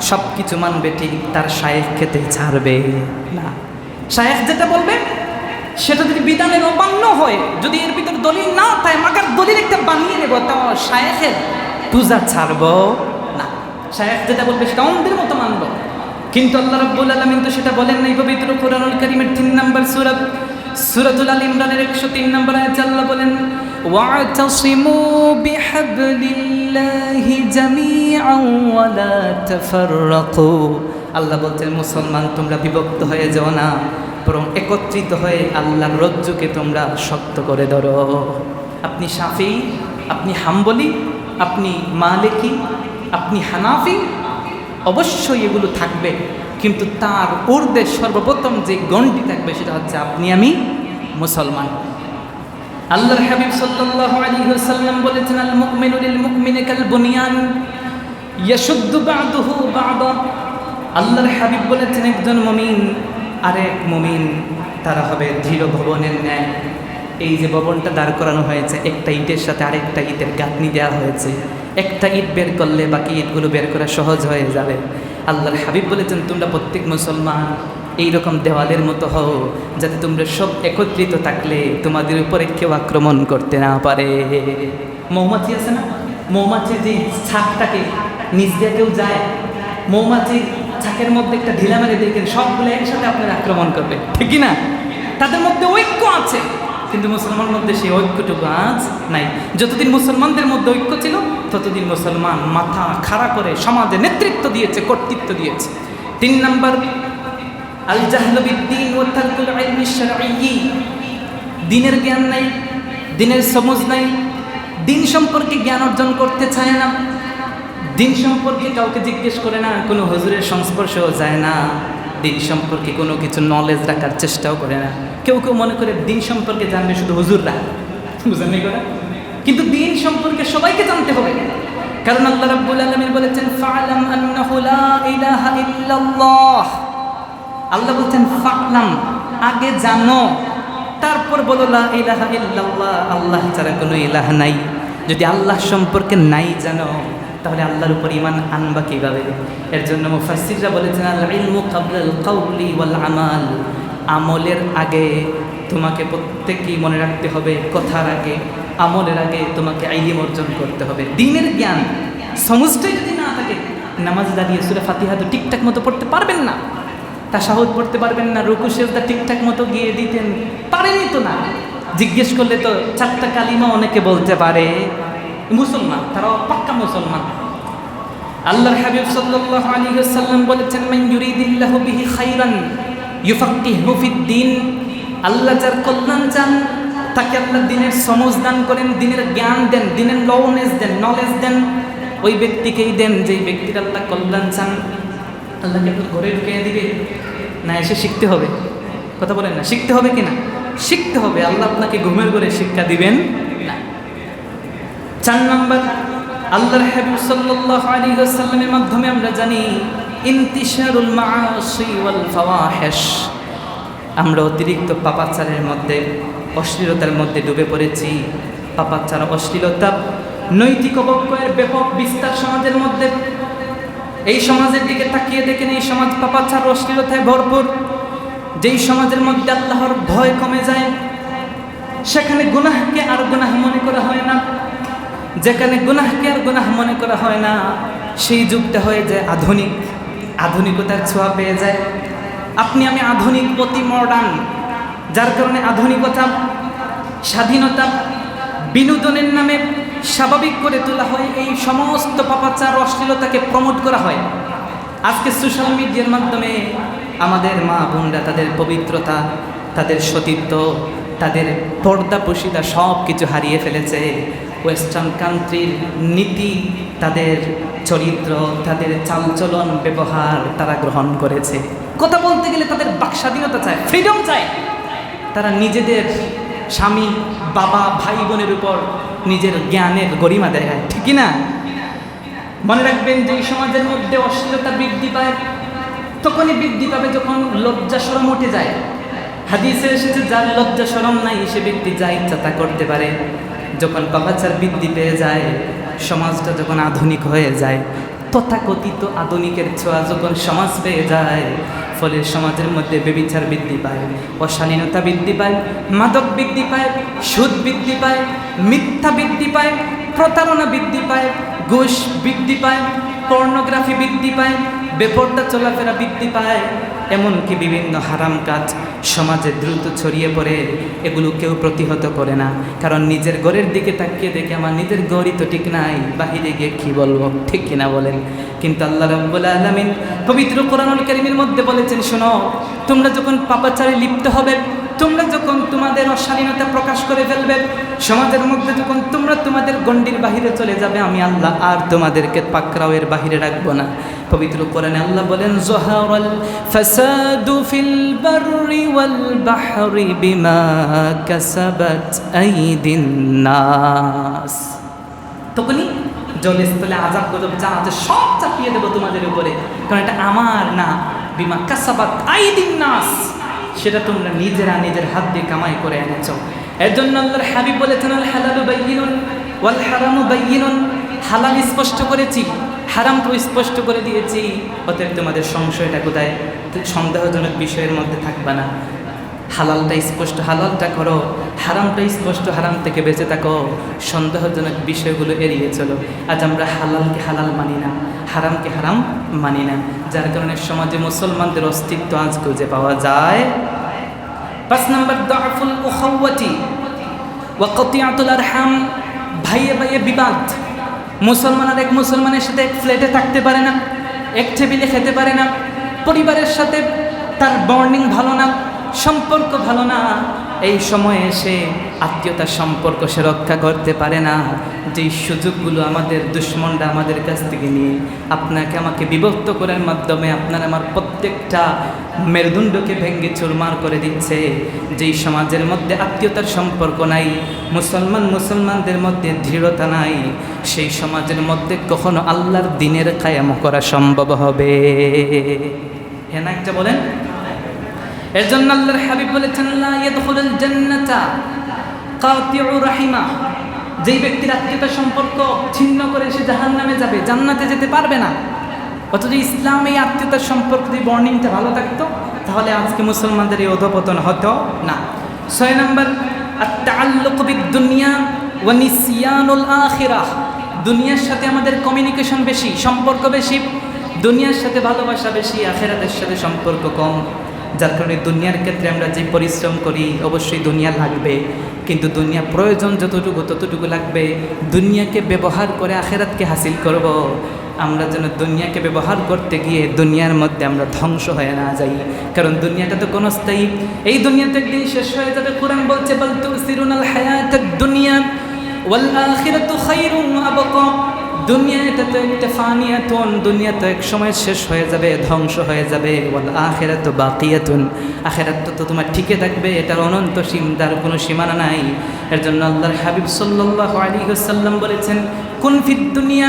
সব কিছু মানবে ঠিক, তার শায়েখ খেতে ছাড়বে না। শায়েখ যেটা বলবে সেটা যদি বিধানের অমান্য হয়, যদি এর ভিতর দলিল না তাই মাগার দলিল একটা বানিয়ে নেব, তাও শায়েখের পূজা ছাড়ব না। শায়েখ যেটা বলবে সেটা অন্ধের মতো মানব। কিন্তু আল্লাহ রাব্বুল আলামিন তো সেটা বলেন নাই। পবিত্র কোরআনুল কারীমের 3 নম্বর সূরাতুল আল ইমরানের 103 নম্বর আয়াতে আল্লাহ বলেন, ওয়া'তাসিমু বিহাবলিল্লাহি জামিআন ওয়া লা তাফাররাকু। আল্লাহ বলছেন, মুসলমান তোমরা বিভক্ত হয়ে যাও না, বরং একত্রিত হয়ে আল্লাহর রজ্জুকে তোমরা শক্ত করে ধরো। আপনি শাফি, আপনি হাম্বলি, আপনি মালিকি, আপনি হানাফি, অবশ্যই এগুলো থাকবে, কিন্তু তার ঊর্ধ্বে সর্বপ্রথম যে গণ্ডি থাকবে সেটা হচ্ছে আপনি আমি মুসলমান। আল্লাহর হাবিব সাল্লাল্লাহু আলাইহি ওয়াসাল্লাম বলেছেন, আল মুমিনু লিল মুমিনি কাল বুনিয়ান ইয়াশুদ্দু বা'দুহু বা'দা। আল্লাহর হাবিব বলেছেন, একজন মুমিন আরেক মুমিন তারা হবে দৃঢ় ভবনের ন্যায়। এই যে ভবনটা দাঁড় করানো হয়েছে, একটা ইটের সাথে আরেকটা ইটের গাঁথনি দেওয়া হয়েছে, একটা ইট বের করলে বাকি ইটগুলো বের করা সহজ হয়ে যাবে। আল্লাহর হাবিব বলেছেন, তোমরা প্রত্যেক মুসলমান এইরকম দেওয়ালের মতো হও, যাতে তোমরা সব একত্রিত থাকলে তোমাদের উপরে কেউ আক্রমণ করতে না পারে। মৌমাছি আছে না, মৌমাছির যে ছাকটাকে নিচ দিয়ে কেউ যায়, মৌমাছির ছাকের মধ্যে একটা ঢিলা মেরে দেখেন সবগুলো একসাথে আপনার আক্রমণ করবে, ঠিক না? তাদের মধ্যে ঐক্য আছে, কিন্তু মুসলমানের মধ্যে সেই ঐক্যটুকু আজ নাই। যতদিন মুসলমানদের মধ্যে ঐক্য ছিল, ততদিন মুসলমান মাথা খাড়া করে সমাজে নেতৃত্ব দিয়েছে, কর্তৃত্ব দিয়েছে। 3 নম্বর, আল জাহলু বিদ্দীন ওয়া তারকুল ইলমি শারঈ। দ্বীনের জ্ঞান নাই, দ্বীনের সমঝ নাই, দ্বীন সম্পর্কে জ্ঞান অর্জন করতে চায় না, দ্বীন সম্পর্কে কাউকে জিজ্ঞেস করে না, কোনো হুজুরের সংস্পর্শেও যায় না, দ্বীন সম্পর্কে কোনো কিছু নলেজ রাখার চেষ্টাও করে না। কেউ কেউ মনে করে দ্বীন সম্পর্কে জানবে শুধু হুজুররা, বুঝেন নি করে? কিন্তু দ্বীন সম্পর্কে সবাইকে জানতে হবে, কারণ আল্লাহ রাব্বুল আলামিন বলেছেন, ফা'লাম আন্নাহু লা ইলাহা ইল্লাল্লাহ। আল্লাহ বলছেন ফা'লাম, আগে জানো, তারপর বলো লা ইলাহা ইল্লাল্লাহ, আল্লাহ ছাড়া কোনো ইলাহ নাই। যদি আল্লাহ সম্পর্কে নাই জানো, তাহলে আল্লাহর উপর ঈমান আনবা কিভাবে? এর জন্য মুফাসসিররা বলেছেন, আল ইলমু ক্বাবলাল কাউলি ওয়াল আমাল। আমলের আগে তোমাকে প্রত্যেককেই মনে রাখতে হবে, কথার আগে, আমলের আগে তোমাকে ইলম অর্জন করতে হবে। দ্বীনের জ্ঞান সমস্তই যদি না থাকে, নামাজ দাঁড়িয়ে সূরা ফাতিহা তো ঠিকঠাক মতো পড়তে পারবেন না, তাশাহুদ পড়তে পারবেন না, রুকু সিজদা ঠিকঠাক মতো গিয়ে দিতেন পারেনি তো না। জিজ্ঞেস করলে তো 4টা কালিমা অনেকে বলতে পারে, মুসলমান, তারাও পাক্কা মুসলমান। আল্লাহর হাবিব সাল্লাল্লাহু আলাইহি ওয়াসাল্লাম বলেছেন, মান ইউরিদিল্লাহু বিহি খাইরান ইউফাক্কিহু ফিদ্দীন। আল্লাহ যার কল্যাণ চান তাকে আল্লাহ দ্বীনের সমঝ দান করেন, দ্বীনের জ্ঞান দেন, দ্বীনের নলেজ দেন। ওই ব্যক্তিকেই দেন যেই ব্যক্তির আল্লাহ কল্যাণ চান। আল্লাহকে আপনার ঘরে ঢুকিয়ে দিবে না, এসে শিখতে হবে? কথা বলেন না, শিখতে হবে কিনা? শিখতে হবে। আল্লাহ আপনাকে ঘুমের ঘরে শিক্ষা দিবেন না। 4 নম্বর, আল্লাহর হাবিব সাল্লাল্লাহু আলাইহি ওয়াসাল্লামের মাধ্যমে আমরা জানি ইন্তিশারুল মাআসি ওয়াল ফাওয়াহিশ। আমরা অতিরিক্ত পাপাচারের মধ্যে, অশ্লীলতার মধ্যে ডুবে পড়েছি। পাপাচার, অশ্লীলতা, নৈতিক অবক্ষয়ের ব্যাপক বিস্তার সমাজের মধ্যে। এই সমাজের দিকে তাকিয়ে দেখেন, এই সমাজ পাপাচার, অশ্লীলতায় ভরপুর। যেই সমাজের মধ্যে আল্লাহর ভয় কমে যায়, সেখানে গুনাহকে আর গুনাহ মনে করা হয় না। যেখানে গুনাহকে আর গুনাহ মনে করা হয় না, সেই যুগটা হয়ে যায় আধুনিকতার ছোঁয়া পেয়ে যায়। আপনি আমি আধুনিক, অতি মডার্ন, যার কারণে আধুনিকতা, স্বাধীনতা, বিনোদনের নামে স্বাভাবিক করে তোলা হয়। এই সমস্ত পাপাচার, অশ্লীলতাকে প্রমোট করা হয়। আজকে সোশ্যাল মিডিয়ার মাধ্যমে আমাদের মা বোনরা তাদের পবিত্রতা, তাদের সতীত্ব, তাদের পর্দাপোশিতা সব কিছু হারিয়ে ফেলেছে। ওয়েস্টার্ন কান্ট্রির নীতি, তাদের চরিত্র, তাদের চালচলন, ব্যবহার তারা গ্রহণ করেছে। কথা বলতে গেলে তাদের বাকস্বাধীনতা চায়, ফ্রিডম চায়। তারা নিজেদের স্বামী, বাবা, ভাই বোনের উপর নিজের জ্ঞানের গরিমা দেখায়, ঠিক না? মনে রাখবেন যে এই সমাজের মধ্যে অশ্লীলতা বৃদ্ধি পায়, তখনই বৃদ্ধি পাবে যখন লজ্জা শরম উঠে যায়। হাদিসে এসেছে, যার লজ্জা শরম নাই সে ব্যক্তি যা ইচ্ছা তা করতে পারে। যখন পাপাচার বৃদ্ধি পেয়ে যায়, সমাজটা যখন আধুনিক হয়ে যায়, তথাকথিত আধুনিকের ছোঁয়া যখন সমাজ পেয়ে যায়, ফলে সমাজের মধ্যে ব্যভিচার বৃদ্ধি পায়, অশালীনতা বৃদ্ধি পায়, মাদক বৃদ্ধি পায়, সুদ বৃদ্ধি পায়, মিথ্যা বৃদ্ধি পায়, প্রতারণা বৃদ্ধি পায়, ঘুষ বৃদ্ধি পায়, পর্নোগ্রাফি বৃদ্ধি পায়, বেপরদা চলাফেরা বৃদ্ধি পায়, এমনকি বিভিন্ন হারাম কাজ সমাজে দ্রুত ছড়িয়ে পড়ে। এগুলো কেউ প্রতিহত করে না, কারণ নিজের ঘরের দিকে তাকিয়ে দেখে আমার নিজের ঘরই তো ঠিক নাই, বাহিরে গিয়ে কী বলবো, ঠিক কিনা বলেন? কিন্তু আল্লাহ রাব্বুল আলামিন পবিত্র কোরআনুল কারীমের মধ্যে বলেছেন, শোনো, তোমরা যখন পাপাচারে লিপ্ত হবে, তোমরা যখন তোমাদের অশালীনতা প্রকাশ করে ফেলবে, সমাজের মধ্যে যখন তোমরা তোমাদের গণ্ডির বাহিরে চলে যাবে, আমি আল্লাহ আর তোমাদেরকে পাকড়াওয়ের বাহিরে রাখবো না। পবিত্র কোরআনে আল্লাহ বলেন, যহারাল ফাসাদু ফিল বাররি ওয়াল বাহরি বিমা কাসাবাত আইদিন নাস। তখনই জলস্থলে আযাব গজব যা আছে সব চাপিয়ে দেবো তোমাদের উপরে, কারণ এটা আমার না, বিমা কাসাবাত আইদিন নাস, সেটা তোমরা নিজেরা নিজের হাত দিয়ে কামাই করে এনেছো। এর জন্য আল্লাহর হাবিব বলেছেন, আল হালালু বায়্যিনুন ওয়াল হারামু বায়্যিনুন, হালাল স্পষ্ট করেছি, হারামকেও স্পষ্ট করে দিয়েছি, অতএব তোমাদের সংশয়টা কোথায়, সন্দেহজনক বিষয়ের মধ্যে থাকবে না। হালালটা স্পষ্ট, হালালটা করো, হারামটা স্পষ্ট, হারাম থেকে বেঁচে থাকো, সন্দেহজনক বিষয়গুলো এড়িয়ে চলো। আজ আমরা হালালকে হালাল মানি না, হারামকে হারাম মানি না, যার কারণে সমাজে মুসলমানদের অস্তিত্ব আজ খুঁজে পাওয়া যায়। 5 নম্বর, দাফুল উখাওয়াতি ওয়া কতিয়াতুল আরহাম, ভাইয়ে ভাইয়ে বিবাদ। মুসলমান আর এক মুসলমানের সাথে এক ফ্ল্যাটে থাকতে পারে না, এক টেবিলে খেতে পারে না, পরিবারের সাথে তার বন্ডিং ভালো না, সম্পর্ক ভালো না, এই সময়ে এসে আত্মীয়তার সম্পর্ক সে রক্ষা করতে পারে না। যেই সুযোগগুলো আমাদের দুশ্মনরা আমাদের কাছ থেকে নিয়ে আপনাকে আমাকে বিভক্ত করার মাধ্যমে আপনার আমার প্রত্যেকটা মেরুদণ্ডকে ভেঙে চুরমার করে দিচ্ছে, যেই সমাজের মধ্যে আত্মীয়তার সম্পর্ক নাই, মুসলমানদের মধ্যে দৃঢ়তা নাই, সেই সমাজের মধ্যে কখনো আল্লাহর দ্বীনের কায়েম করা সম্ভব হবে? হ্যাঁ না একটা বলেন? এর জন্য আল্লাহর হাবিব বলেছেন, লা ইয়াদখুলুল জান্নাতা কাতিউ রাহিমা, যেই ব্যক্তির আত্মীয়তার সম্পর্ক ছিন্ন করে সে জাহান্নামে যাবে, জান্নাতে যেতে পারবে না। অথচ ইসলাম এই আত্মীয়তার সম্পর্ক যদি বর্ণিংটা ভালো থাকতো, তাহলে আজকে মুসলমানদের এই অধপতন হতো না। 6 নম্বর, আত-তাআল্লুক বিদ-দুনিয়া ওয়া নিসয়ানুল আখিরাহ, দুনিয়ার সাথে আমাদের কমিউনিকেশন বেশি, সম্পর্ক বেশি, দুনিয়ার সাথে ভালোবাসা বেশি, আখিরাতের সাথে সম্পর্ক কম। যার কারণে দুনিয়ার ক্ষেত্রে আমরা যে পরিশ্রম করি, অবশ্যই দুনিয়া লাগবে, কিন্তু দুনিয়া প্রয়োজন যতটুকু ততটুকু লাগবে। দুনিয়াকে ব্যবহার করে আখিরাতকে হাসিল করব। আমরা যেন দুনিয়াকে ব্যবহার করতে গিয়ে দুনিয়ার মধ্যে আমরা ধ্বংস হয়ে না যাই, কারণ দুনিয়াটা তো ক্ষণস্থায়ী, এই দুনিয়াতে একদিন শেষ হয়ে যাবে। কোরআন বলছে, বাল তুসিরুনাল হায়াতাদ দুনিয়া ওয়াল আখিরাতু খায়রুন ওয়া আবকা, দুনিয়া এটা তো একটা ফানিয়াতুন, দুনিয়া তো এক সময় শেষ হয়ে যাবে, ধ্বংস হয়ে যাবে। ওয়াল আখিরাতু বাকিয়াতুন, আখিরাত তো তোমার ঠিকই থাকবে, এটার অনন্ত সীমার কোনো সীমানা নাই। এর জন্য আল্লাহর হাবিব সাল্লাল্লাহু আলাইহি ওয়াসাল্লাম বলেছেন, কুন ফিদ দুনিয়া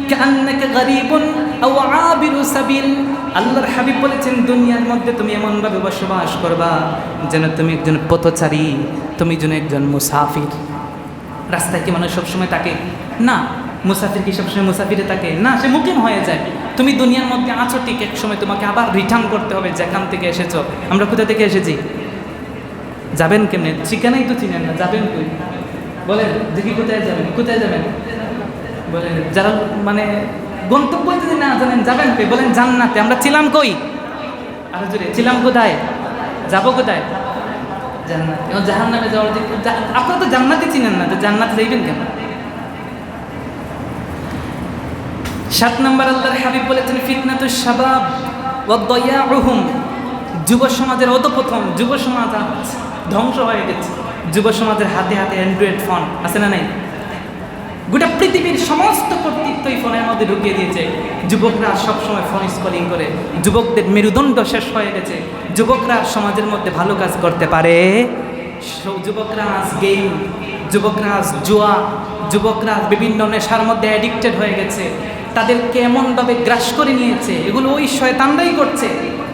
কাআন্নাকা গারীবুন আও আবিরু সাবিল। আল্লাহর হাবিব বলেছেন, দুনিয়ার মধ্যে তুমি এমনভাবে বসবাস করবা যেন তুমি একজন পথচারী, তুমি যেন একজন মুসাফির। রাস্তায় কি মানুষ সবসময় থাকে? না। মুসাফির কি সবসময় মুসাফিরে থাকে? না, সে মুকিম হয়ে যায়। তুমি দুনিয়ার মধ্যে আছো ঠিক, এক সময় তোমাকে আবার রিটার্ন করতে হবে যেখান থেকে এসেছো। আমরা কোথা থেকে এসেছি? যাবেন কেমনে? ঠিকানাই তো চিনেন না, যাবেন কই? বলেন দেখি, কোথায় যাবেন? কোথায় যাবেন বলেন? যারা মানে গন্তব্য যদি না জানেন, যাবেন কই? বলেন জান্নাতে। আমরা ছিলাম কই? আরো জোরে, ছিলাম কোথায়? যাবো কোথায়? জান্নাতে। জাহান্নামে যাওয়ার দিকে আপনারা তো জান্নাতে চিনেন না, তো জান্নাতে যাইবেন কেন? 7 নম্বর, আল্লাহর হাবিব বলেছেন, ফিতনাতুশ শাবাব ওয়া দায়াউহুম, যুব সমাজের অধপতন। যুব সমাজ ধ্বংস হয়ে গেছে। যুব সমাজের হাতে হাতে অ্যান্ড্রয়েড ফোন আছে না নাই? গোটা পৃথিবীর সমস্ত কর্তৃত্ব এই ফোনের মধ্যে ঢুকিয়ে দিয়েছে। যুবকরা সবসময় ফোন স্ক্রলিং করে, যুবকদের মেরুদণ্ড শেষ হয়ে গেছে। যুবকরা সমাজের মধ্যে ভালো কাজ করতে পারে? যুবকরা আজ গেম, যুবকরা আজ জুয়া, যুবকরা বিভিন্ন নেশার মধ্যে অ্যাডিক্টেড হয়ে গেছে। তাদেরকে এমনভাবে গ্রাস করে নিয়েছে, এগুলো ওই শয়তানরাই করছে।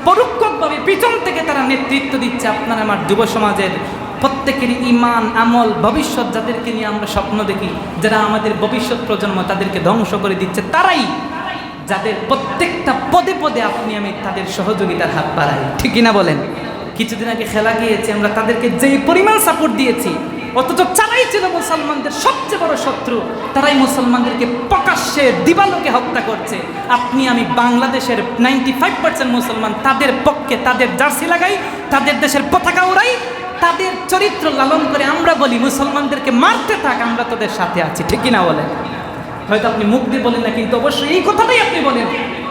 পরোক্ষভাবে পিছন থেকে তারা নেতৃত্ব দিচ্ছে। আপনার আমার যুব সমাজের প্রত্যেকেরই ঈমান, আমল, ভবিষ্যৎ যাদেরকে নিয়ে আমরা স্বপ্ন দেখি, যারা আমাদের ভবিষ্যৎ প্রজন্ম, তাদেরকে ধ্বংস করে দিচ্ছে তারাই, যাদের প্রত্যেকটা পদে পদে আপনি আমি তাদের সহযোগিতার হাত বাড়াই। ঠিক কিনা বলেন? কিছুদিন আগে খেলা গিয়েছে, আমরা তাদেরকে যেই পরিমাণ সাপোর্ট দিয়েছি, অথচ যারাই ছিল মুসলমানদের সবচেয়ে বড় শত্রু, তারাই মুসলমানদেরকে প্রকাশ্যে দিবালোকে হত্যা করছে। আপনি আমি বাংলাদেশের 95% মুসলমান, তাদের পক্ষে তাদের জার্সি লাগাই, তাদের দেশের পতাকা উড়াই, তাদের চরিত্র লালন করে আমরা বলি মুসলমানদেরকে মারতে থাক, আমরা তোদের সাথে আছি, ঠিক কিনা বলেন? হয়তো আপনি মুখ দিয়ে বলেন না, কিন্তু অবশ্যই এই কথাটাই আপনি বলেন।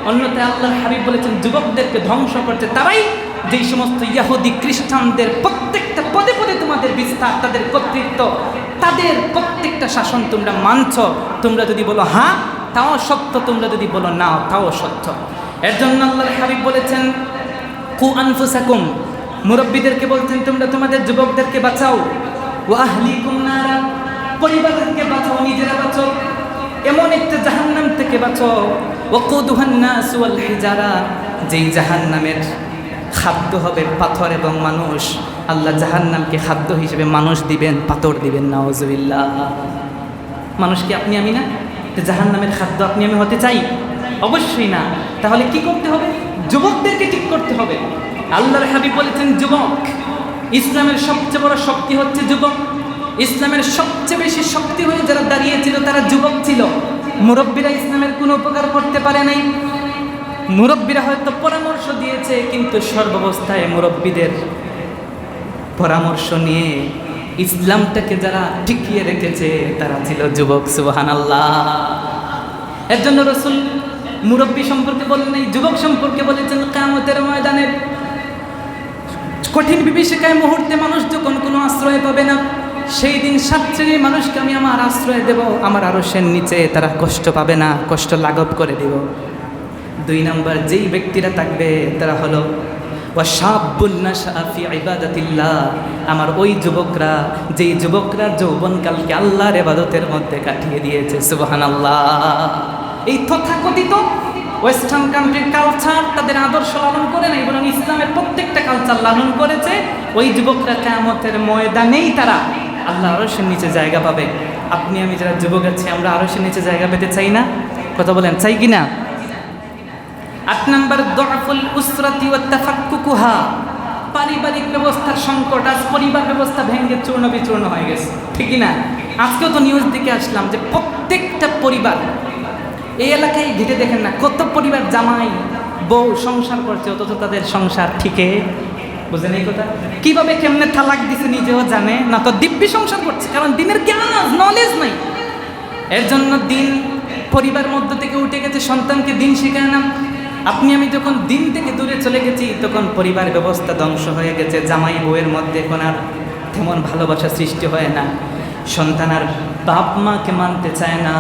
অন্যথায় আল্লাহর হাবিব বলেছেন যুবকদেরকে ধ্বংস করছে তারাই, যেই সমস্ত ইহুদি খ্রিস্টানদের প্রত্যেকটা পদে পদে তোমাদের বিস্তার, তাদের কর্তৃত্ব, তাদের প্রত্যেকটা শাসন তোমরা মানছ। তোমরা যদি বলো হ্যাঁ তাও সত্য, তোমরা যদি বলো না তাও সত্য। এর জন্য আল্লাহর হাবিব বলেছেন কু আনফুসাকুম, মুরব্বীদেরকে বলছেন তোমরা তোমাদের যুবকদেরকে বাঁচাও, ওয়া আহলিকুম নারা, পরিবারকে বাঁচাও, নিজেরা বাঁচাও এমন একটা জাহান্নাম থেকে বাঁচাও, ওয়াকুদুহান নাস ওয়াল হিজারা, যেই জাহান্নামের খাদ্য হবে পাথর এবং মানুষ। আল্লাহ জাহান্নামকে খাদ্য হিসেবে মানুষ দিবেন, পাথর দিবেন, নাউজুবিল্লাহ। মানুষ কি আপনি আমি না? জাহান্নামের খাদ্য আপনি আমি হতে চাই? অবশ্যই না। তাহলে কি করতে হবে? যুবকদেরকে ঠিক করতে হবে। আল্লাহর হাবিব বলেছেন যুবক, ইসলামের সবচেয়ে বড় শক্তি হচ্ছে যুবক। ইসলামের সবচেয়ে বেশি শক্তি হয়ে যারা দাঁড়িয়েছিল তারা যুবক ছিল। মুরব্বীরা ইসলামের কোনো উপকার করতে পারে নাই। মুরব্বীরা হয়তো পরামর্শ দিয়েছে, কিন্তু সর্বাবস্থায় মুরব্বীদের পরামর্শ নিয়ে ইসলামটাকে যারা টিকিয়ে রেখেছে তারা ছিল যুবক। সুবহানাল্লাহ। এর জন্য রাসূল মুরব্বী সম্পর্কে বলেন নাই, যুবক সম্পর্কে বলেছেন কিয়ামতের ময়দানে কঠিন বিভীষিকায় মুহূর্তে মানুষ যখন কোনো আশ্রয় পাবে না, সেই দিন 7 শ্রেণীর মানুষকে আমি আমার আশ্রয় দেব, আমার আরশের নিচে তারা কষ্ট পাবে না, কষ্ট লাঘব করে দেব। 2 নম্বর যেই ব্যক্তিরা থাকবে তারা হলো ওয়াশাবুন নাশআ ফি ইবাদাতিল্লাহ, আমার ওই যুবকরা, যেই যুবকরা যৌবনকালকে আল্লাহর ইবাদতের মধ্যে কাটিয়ে দিয়েছে। সুবহানাল্লাহ। এই তথাকথিত ওয়েস্টার্ন কান্ট্রির কালচার তাদের আদর্শ লালন করে নাই, বরং ইসলামের প্রত্যেকটা কালচার লালন করেছে। ওই যুবকরা কিয়ামতের ময়দানেই তারা আল্লাহ আরশের নিচে জায়গা পাবে। আপনি আমি যারা যুবক আছি আমরা আরশের নিচে জায়গা পেতে চাই না? কথা বলেন, চাই কি না? 8 নম্বর দুআফুল উসরাতি ওয়া তাফাক্কুকুহা, পারিবারিক ব্যবস্থার সংকট। আজ পরিবার ব্যবস্থা ভেঙে চূর্ণ বিচূর্ণ হয়ে গেছে, ঠিক না? আজকেও তো নিউজ দিকে আসলাম যে প্রত্যেকটা পরিবার, এই এলাকায় ঘেটে দেখেন না কত পরিবার জামাই বউ সংসার করছে, অথচ তাদের সংসার ঠিকই, বুঝেন এই কথা? কিভাবে কেমনে তালাক দিছে নিজেও জানে না, তো দিব্যি সংসার করছে, কারণ দিনের জ্ঞান নলেজ নাই। এর জন্য দিন পরিবার মধ্য থেকে উঠে গেছে, সন্তানকে দিন শেখায় না। আপনি আমি যখন দিন থেকে দূরে চলে গেছি তখন পরিবার ব্যবস্থা ধ্বংস হয়ে গেছে। জামাই বউয়ের মধ্যে এখন আর তেমন ভালোবাসা সৃষ্টি হয় না, সন্তান আর বাপ মাকে মানতে চায় না।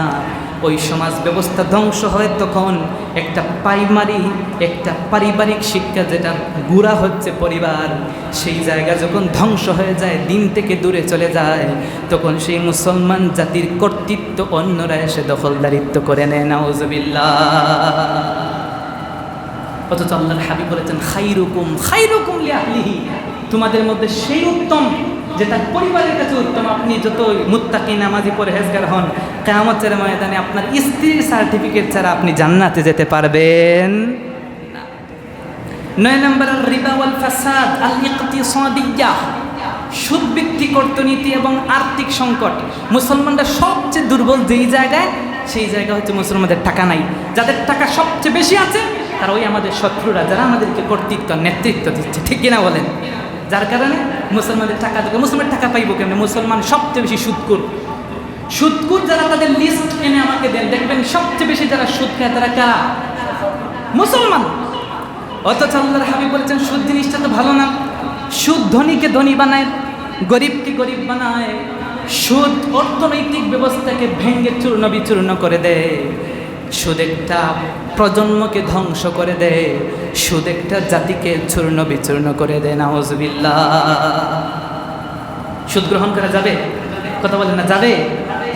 ওই সমাজ ব্যবস্থা ধ্বংস হয় তখন একটা প্রাইমারি, একটা পারিবারিক শিক্ষা যেটা গুড়া হচ্ছে পরিবার, সেই জায়গা যখন ধ্বংস হয়ে যায়, দিন থেকে দূরে চলে যায়, তখন সেই মুসলমান জাতির কর্তৃত্ব অন্যরা এসে দখলদারিত্ব করে নেয়। নাউজুবিল্লাহ। অথচ আল্লাহর হাবিব বলেছেন খাইরুকুম খাইরুকুম লিআহলিহি, তোমাদের মধ্যে সেই উত্তম যেটা পরিবারের কাছে উত্তম। আপনি যতই মুত্তাকি নামাজি পরহেজগার হন, কিয়ামতের ময়দানে আপনার স্ত্রীর সার্টিফিকেট ছাড়া আপনি জান্নাতে যেতে পারবেন না। 9 নম্বর আল রিবা ওয়াল ফাসাদ আল ইকতিসাদিয়্যাহ, সুদ ভিত্তিক অর্থনীতি এবং আর্থিক সংকট। মুসলমানরা সবচেয়ে দুর্বল যেই জায়গায়, সেই জায়গা হচ্ছে মুসলমানদের টাকা নাই। যাদের টাকা সবচেয়ে বেশি আছে তারা ওই আমাদের শত্রুরা, যারা আমাদেরকে কর্তৃত্ব নেতৃত্ব দিচ্ছে, ঠিক কিনা বলেন? যার কারণে মুসলমানদের টাকা দেবে। মুসলমান টাকা পাইব কেমন? মুসলমান সবচেয়ে বেশি সুদকুর। সুদকুর যারা, তাদের লিস্ট এনে আমাকে দেন, দেখবেন সবচেয়ে বেশি যারা সুদ খায় তারা কারা? মুসলমান। অথচ আল্লাহর হাবিব বলেছেন সুদ জিনিসটা তো ভালো না। সুদ ধনীকে ধনী বানায়, গরিবকে গরিব বানায়। সুদ অর্থনৈতিক ব্যবস্থাকে ভেঙে চূর্ণ বিচূর্ণ করে দেয়। সুদ একটা প্রজন্মকে ধ্বংস করে দেয়, সুদ একটা জাতিকে চূর্ণ বিচূর্ণ করে দেয়। নাউজুবিল্লাহ। সুদ গ্রহণ করা যাবে? কথা বলেন না, যাবে?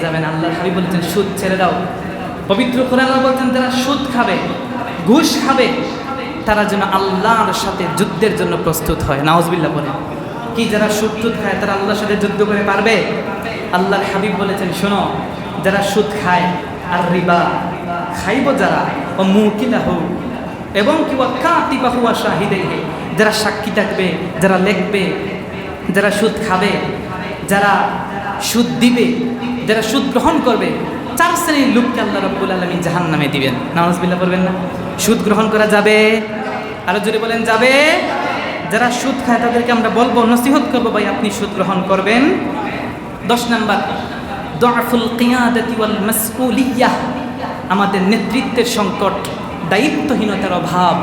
যাবে না। আল্লাহর হাবিব বলছেন সুদ ছেড়ে দাও। পবিত্র কোরআন বলছেন যারা সুদ খাবে, ঘুষ খাবে, তারা যেন আল্লাহর সাথে যুদ্ধের জন্য প্রস্তুত হয়। নাউজুবিল্লাহ বলে কি, যারা সুদ টুদ খায় তারা আল্লাহর সাথে যুদ্ধ করে পারবে? আল্লাহর হাবিব বলেছেন শোনো, যারা সুদ খায় আর রিবা খাইব যারা, ও মুকিলাহু, এবং কি ওয়া কাতিবাহু ওয়া শাহিদাইহি, যারা সাক্ষী থাকবে, যারা লিখবে, যারা সুদ খাবে, যারা সুদ দিবে, যারা সুদ গ্রহণ করবে, 4 শ্রেণীর লোককে আল্লাহ রাব্বুল আলামিন জাহান্নামে দিবেন। নাউজুবিল্লাহ বলবেন না? সুদ গ্রহণ করা যাবে? আরো জোরে বলেন যাবে? যারা সুদ খায় তাদেরকে আমরা বলবো, নসিহত করবো, ভাই আপনি সুদ গ্রহণ করবেন। 10 নাম্বার, দুআফুল কিয়াদাতি ওয়াল মাসউলিয়াহ, আমাদের নেতৃত্বের সংকট, দায়িত্বহীনতার অভাব।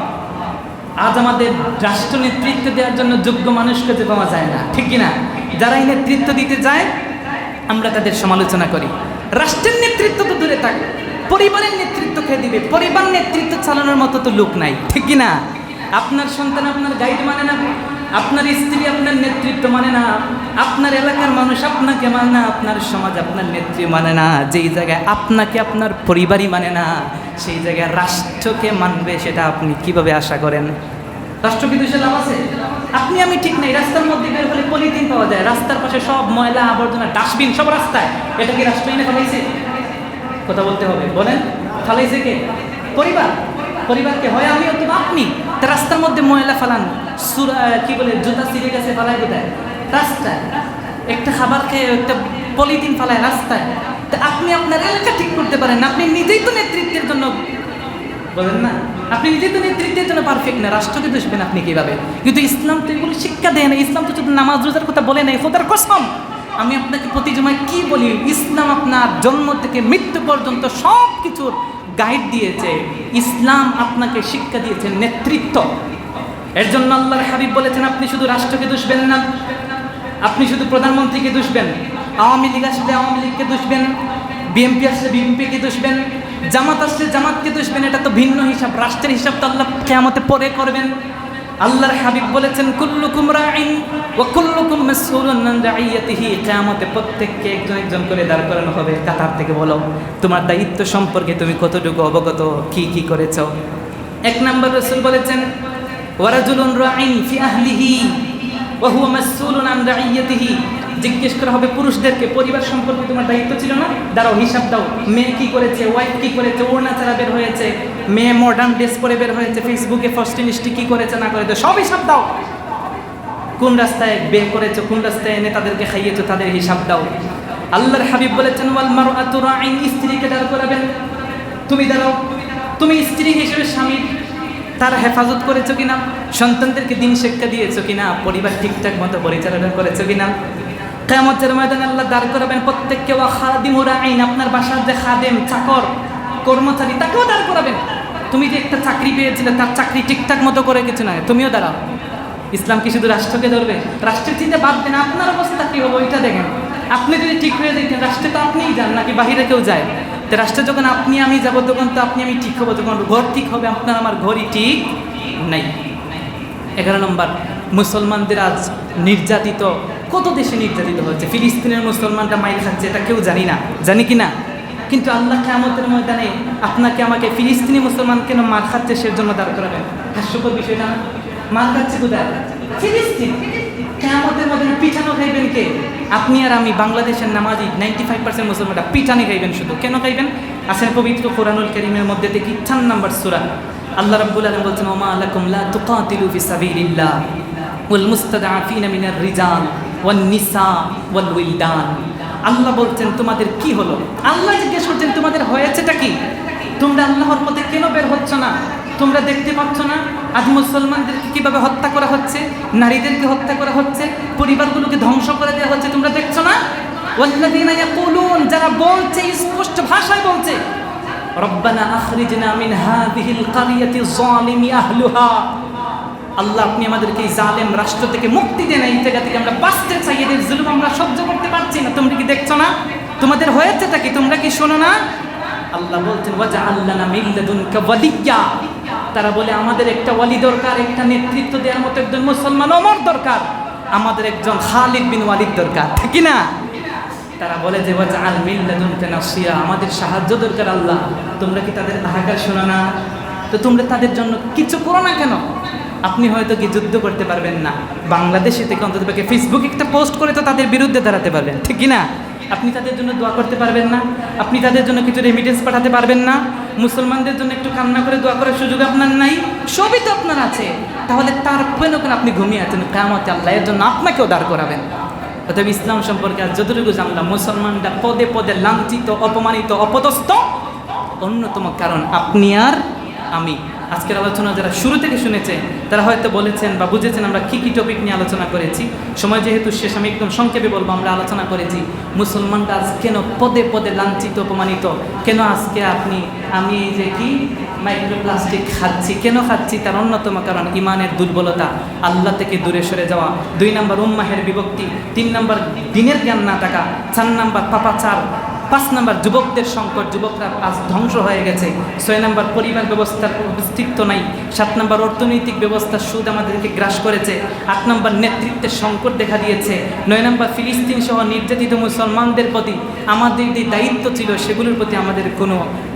আজ আমাদের রাষ্ট্র নেতৃত্ব দেওয়ার জন্য যোগ্য মানুষকে যে পাওয়া যায় না, ঠিক কিনা? যারা এই নেতৃত্ব দিতে যায় আমরা তাদের সমালোচনা করি। রাষ্ট্রের নেতৃত্ব তো দূরে থাক, পরিবারের নেতৃত্ব কে দিবে? পরিবার নেতৃত্ব চালানোর মতো তো লোক নাই, ঠিক কিনা? আপনার সন্তান আপনার গাইড মানে না, আপনার স্ত্রী আপনার নেতৃত্ব মানে না, আপনার এলাকার মানুষ আপনাকে মানে না, আপনার সমাজ আপনার নেত্রী মানে না। যেই জায়গায় আপনাকে আপনার পরিবারই মানে না, সেই জায়গায় রাষ্ট্রকে মানবে, সেটা আপনি কিভাবে আশা করেন? রাষ্ট্র বিদ্বেষে লাভ আছে? আপনি আমি ঠিক নাই, রাস্তার মধ্যে বের হলে পলিথিন পাওয়া যায়, রাস্তার পাশে সব ময়লা আবর্জনা ডাস্টবিন সব রাস্তায়, এটা কি রাষ্ট্র এনে ফেলাইছে? কথা বলতে হবে, বলেন ফেলাইছে কে? পরিবার। পরিবারকে হয় আমি অথবা আপনি। তা রাস্তার মধ্যে ময়লা ফালান, কি বলে জুতা ছিঁড়ে গেছে ফালাই কোথায়? রাস্তায়। একটা খাবার খেয়ে একটা পলিথিন ফালায় রাস্তায়। তা আপনি আপনার এলাকা ঠিক করতে পারেন না, আপনি নিজেই তো নেতৃত্বের জন্য, বলেন না, আপনি নিজেই তো নেতৃত্বের জন্য পারফেক্ট না, রাষ্ট্রকে দোষবেন আপনি কিভাবে? কিন্তু ইসলাম তো এগুলো শিক্ষা দেয় না। ইসলাম তো শুধু নামাজ রোজার কথা বলে নাই, খোদার কসম আমি আপনাকে প্রতি জমায় কি বলি, ইসলাম আপনার জন্ম থেকে মৃত্যু পর্যন্ত সব কিছুর গাইড দিয়েছে। ইসলাম আপনাকে শিক্ষা দিয়েছে নেতৃত্ব। এর জন্য আল্লাহর হাবিব বলেছেন, আপনি শুধু রাষ্ট্রকে দোষবেন না, আপনি শুধু প্রধানমন্ত্রীকে দোষবেন, আওয়ামী লীগ আসলে আওয়ামী লীগকে দোষবেন, বিএনপি আসলে বিএনপিকে দোষবেন, জামাত আসলে জামাতকে দোষবেন। এটা তো ভিন্ন হিসাব, রাষ্ট্রের হিসাব তো আল্লাহ কিয়ামতে পরে করবেন। আল্লাহর হাবিব বলেছেন, কুল্লুকুম রাইন ওয়া কুল্লুকুম মাসউলুন আন রাইয়াতিহি, কিয়ামতে প্রত্যেককে একজন একজন করে দাঁড় করানো হবে। কাতার থেকে বলো তোমার দায়িত্ব সম্পর্কে তুমি কতটুকু অবগত, কি কি করেছো। 1 নম্বর রাসূল বলেছেন, ওয়া রাজুলুন রাইন ফি আহলিহি ওয়া হুয়া মাসউলুন আন রাইয়াতিহি, জিজ্ঞেস করা হবে পুরুষদেরকে, পরিবার সম্পর্কে তোমার দায়িত্ব ছিল না? দাঁড়াও হিসাব দাও, মেয়ে কি করেছে, ওয়াইফ কি করেছে, ওড়না ছাড়া বের হয়েছে, মেয়ে মডার্ন ড্রেস পরে বের হয়েছে, ফেসবুকে ফার্স্ট ইনস্টি কি করেছে না করেছে, সব হিসাব দাও। কোন রাস্তায় বের করেছো, কোন রাস্তায় এনে তাদেরকে খাইয়েছো, তাদের হিসাব দাও। আল্লাহর হাবিব বলেছেন, ওয়াল মারআতু রাইন, স্ত্রীকে দাঁড় করাবেন। তুমি দাঁড়াও, তুমি স্ত্রী হিসেবে স্বামীর তার হেফাজত করেছো কিনা, সন্তানদেরকে দিন শিক্ষা দিয়েছো কিনা, পরিবার ঠিকঠাক মতো পরিচালনা করেছো কিনা। কিয়ামতের ময়দানে আল্লাহ দাঁড় করাবেন প্রত্যেককে। ওয়া খাদিমু রাইন, আপনার বাসার যে খাদেম, চাকর, কর্মচারী, তাকেও দাঁড় করাবেন। তুমি যে একটা চাকরি পেয়েছিলে, তার চাকরি ঠিকঠাক মতো করে কিছু না, তুমিও দাঁড়াও। ইসলাম কি শুধু রাষ্ট্রকে ধরবে? রাষ্ট্রের চিন্তা বাদ দেন, আপনার অবস্থা কি হবে ওইটা দেখেন। আপনি যদি ঠিক হয়ে যেতেন, রাষ্ট্রে তো আপনিই যান, নাকি বাহিরে কেউ যায়? তো রাষ্ট্রে যখন আপনি আমি যাব, তখন তো আপনি আমি ঠিক হবো, তখন ঘর ঠিক হবে, আপনার আমার ঘরই ঠিক নাই। 11 নম্বর, মুসলমানদের আজ নির্যাতিত, কত দেশে নির্যাতিত হচ্ছে। ফিলিস্তিনের মুসলমানরা মাইল খাচ্ছে, এটা কেউ জানি না, জানি কি না? কিন্তু আল্লাহ কিয়ামতের ময়দানে আপনাকে আমাকে ফিলিস্তিনি মুসলমান কেন মার খাচ্ছে সে জন্য দাঁড় করাবেন। হাস্যকর বিষয়টা না? মার খাচ্ছে কোথায়? ফিলিস্তিন। কিয়ামতের ময়দানে পিঠানো খাইবেন কে? আপনি আর আমি, বাংলাদেশের নামাজি 95% মুসলমানরা পিঠানি খাইবেন। শুধু কেন খাইবেন? আসেন পবিত্র কোরআনুল কারীমের মধ্যে দেখি 4 নম্বর সূরা, আল্লাহ রাব্বুল আলামিন বলছেন, ওমা লাকুম লা তুকাতিলু ফি সাবিলিল্লাহ ওয়াল মুস্তাদআফিনা মিনার রিজাল ওয়ান নিসা ওয়াল উইলদান। আল্লাহ বলছেন তোমাদের কি হলো? আল্লাহ জিজ্ঞেস করছেন তোমাদের হয়েছেটা কি? তোমরা আল্লাহর পথে কেন বের হচ্ছ না? তোমরা দেখতে পাচ্ছ না আজ মুসলমানদেরকে কিভাবে হত্যা করা হচ্ছে, নারীদেরকে হত্যা করা হচ্ছে, পরিবারগুলোকে ধ্বংস করে দেওয়া হচ্ছে, তোমরা দেখছো না? ওয়াল্লাযীনা ইয়াকুলুন, যারা বলছে, স্পষ্ট ভাষায় বলছে, রব্বানা আখরিজনা মিন হাযিহিল কারিয়াতি যালিমি আহলুহা, আল্লাহ আপনি আমাদেরকে এই জালেম রাষ্ট্র থেকে মুক্তি দেন, এই জায়গা থেকে আমরা বাঁচতে চাই, এদের জুলুম আমরা সহ্য করতে পারছি না। তোমরা কি দেখছো না? তোমাদের হয়েছেটা কি? তোমরা কি শোনো না? আল্লাহ বলছেন, ওয়াজআল লানা মিন লাদুনকা ওয়ালিয়্যা, তারা বলে আমাদের একটা ওয়ালি দরকার, একটা নেতৃত্ব দেওয়ার মতো একজন মুসলমান ওমর দরকার, আমাদের একজন খালিদ বিন ওয়ালিদ দরকার, ঠিক না? তারা বলে যে ওয়াজআল মিন লাদুনকা নাসিরা, আমাদের সাহায্য দরকার আল্লাহ। তোমরা কি তাদের হাহাকার শোনো না? তো তোমরা তাদের জন্য কিছু করো না কেন? আপনি হয়তো কি যুদ্ধ করতে পারবেন না, বাংলাদেশে থেকে অন্তত ফেসবুকে একটা পোস্ট করে তো তাদের বিরুদ্ধে দাঁড়াতে পারবেন, ঠিক না? আপনি তাদের জন্য দোয়া করতে পারবেন না? আপনি তাদের জন্য কিছু রেমিটেন্স পাঠাতে পারবেন না? মুসলমানদের জন্য একটু কান্না করে দোয়া করার সুযোগ আপনার নাই? সবই তো আপনার আছে, তাহলে তার কেন আপনি ঘুমিয়ে আছেন? কিয়ামতে আল্লাহ এর জন্য আপনাকেও দাঁড় করাবেন। অতএব ইসলাম সম্পর্কে আজ যতটুকু জানলাম, মুসলমানরা পদে পদে লাঞ্ছিত, অপমানিত, অপদস্থ, অন্যতম কারণ আপনি আর আমি। আজকের আলোচনা যারা শুরু থেকে শুনেছে তারা হয়তো বলেছেন বা বুঝেছেন আমরা কী কী টপিক নিয়ে আলোচনা করেছি। সময় যেহেতু শেষ, আমি একদম সংক্ষেপে বলবো। আমরা আলোচনা করেছি মুসলমানরা আজ কেন পদে পদে লাঞ্ছিত, অপমানিত, কেন আজকে আমি এই যে কি মাইক্রোপ্লাস্টিক খাচ্ছি, কেন খাচ্ছি, তার অন্যতম কারণ ইমানের দুর্বলতা, আল্লাহ থেকে দূরে সরে যাওয়া। 2 নম্বর উম্মাহের বিভক্তি, 3 নম্বর দিনের জ্ঞান না থাকা, 4 নম্বর পাপাচার, 5 নম্বর যুবকদের সংকট, যুবকরা আজ ধ্বংস হয়ে গেছে, 6 নম্বর পরিবার ব্যবস্থার অস্তিত্ব নাই, 7 নম্বর অর্থনৈতিক ব্যবস্থার সুদ আমাদেরকে গ্রাস করেছে, 8 নম্বর নেতৃত্বের সংকট দেখা দিয়েছে, 9 নম্বর ফিলিস্তিন সহ নির্যাতিত মুসলমানদের প্রতি আমাদের যে দায়িত্ব ছিল সেগুলোর প্রতি আমাদের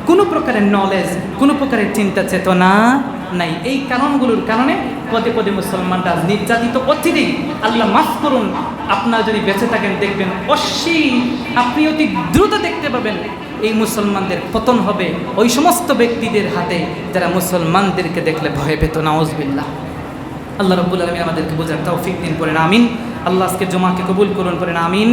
কোনো প্রকারের নলেজ, কোনো প্রকারের চিন্তা চেতনা নাই। এই কারণগুলোর কারণে পদে পদে মুসলমানরা নির্যাতিত অচিরেই, আল্লাহ মাফ করুন, আপনারা যদি বেঁচে থাকেন দেখবেন আপনি অতি দ্রুত দেখতে পাবেন এই মুসলমানদের পতন হবে ওই সমস্ত ব্যক্তিদের হাতে যারা মুসলমানদেরকে দেখলে ভয় পেত। নাউজুবিল্লাহ। আল্লাহ রাব্বুল আলামিন আমাদেরকে বোঝার তৌফিক দিন, পড়েন আমিন। আল্লাহ আজকে জুমাকে কবুল করুন, পড়েন আমিন।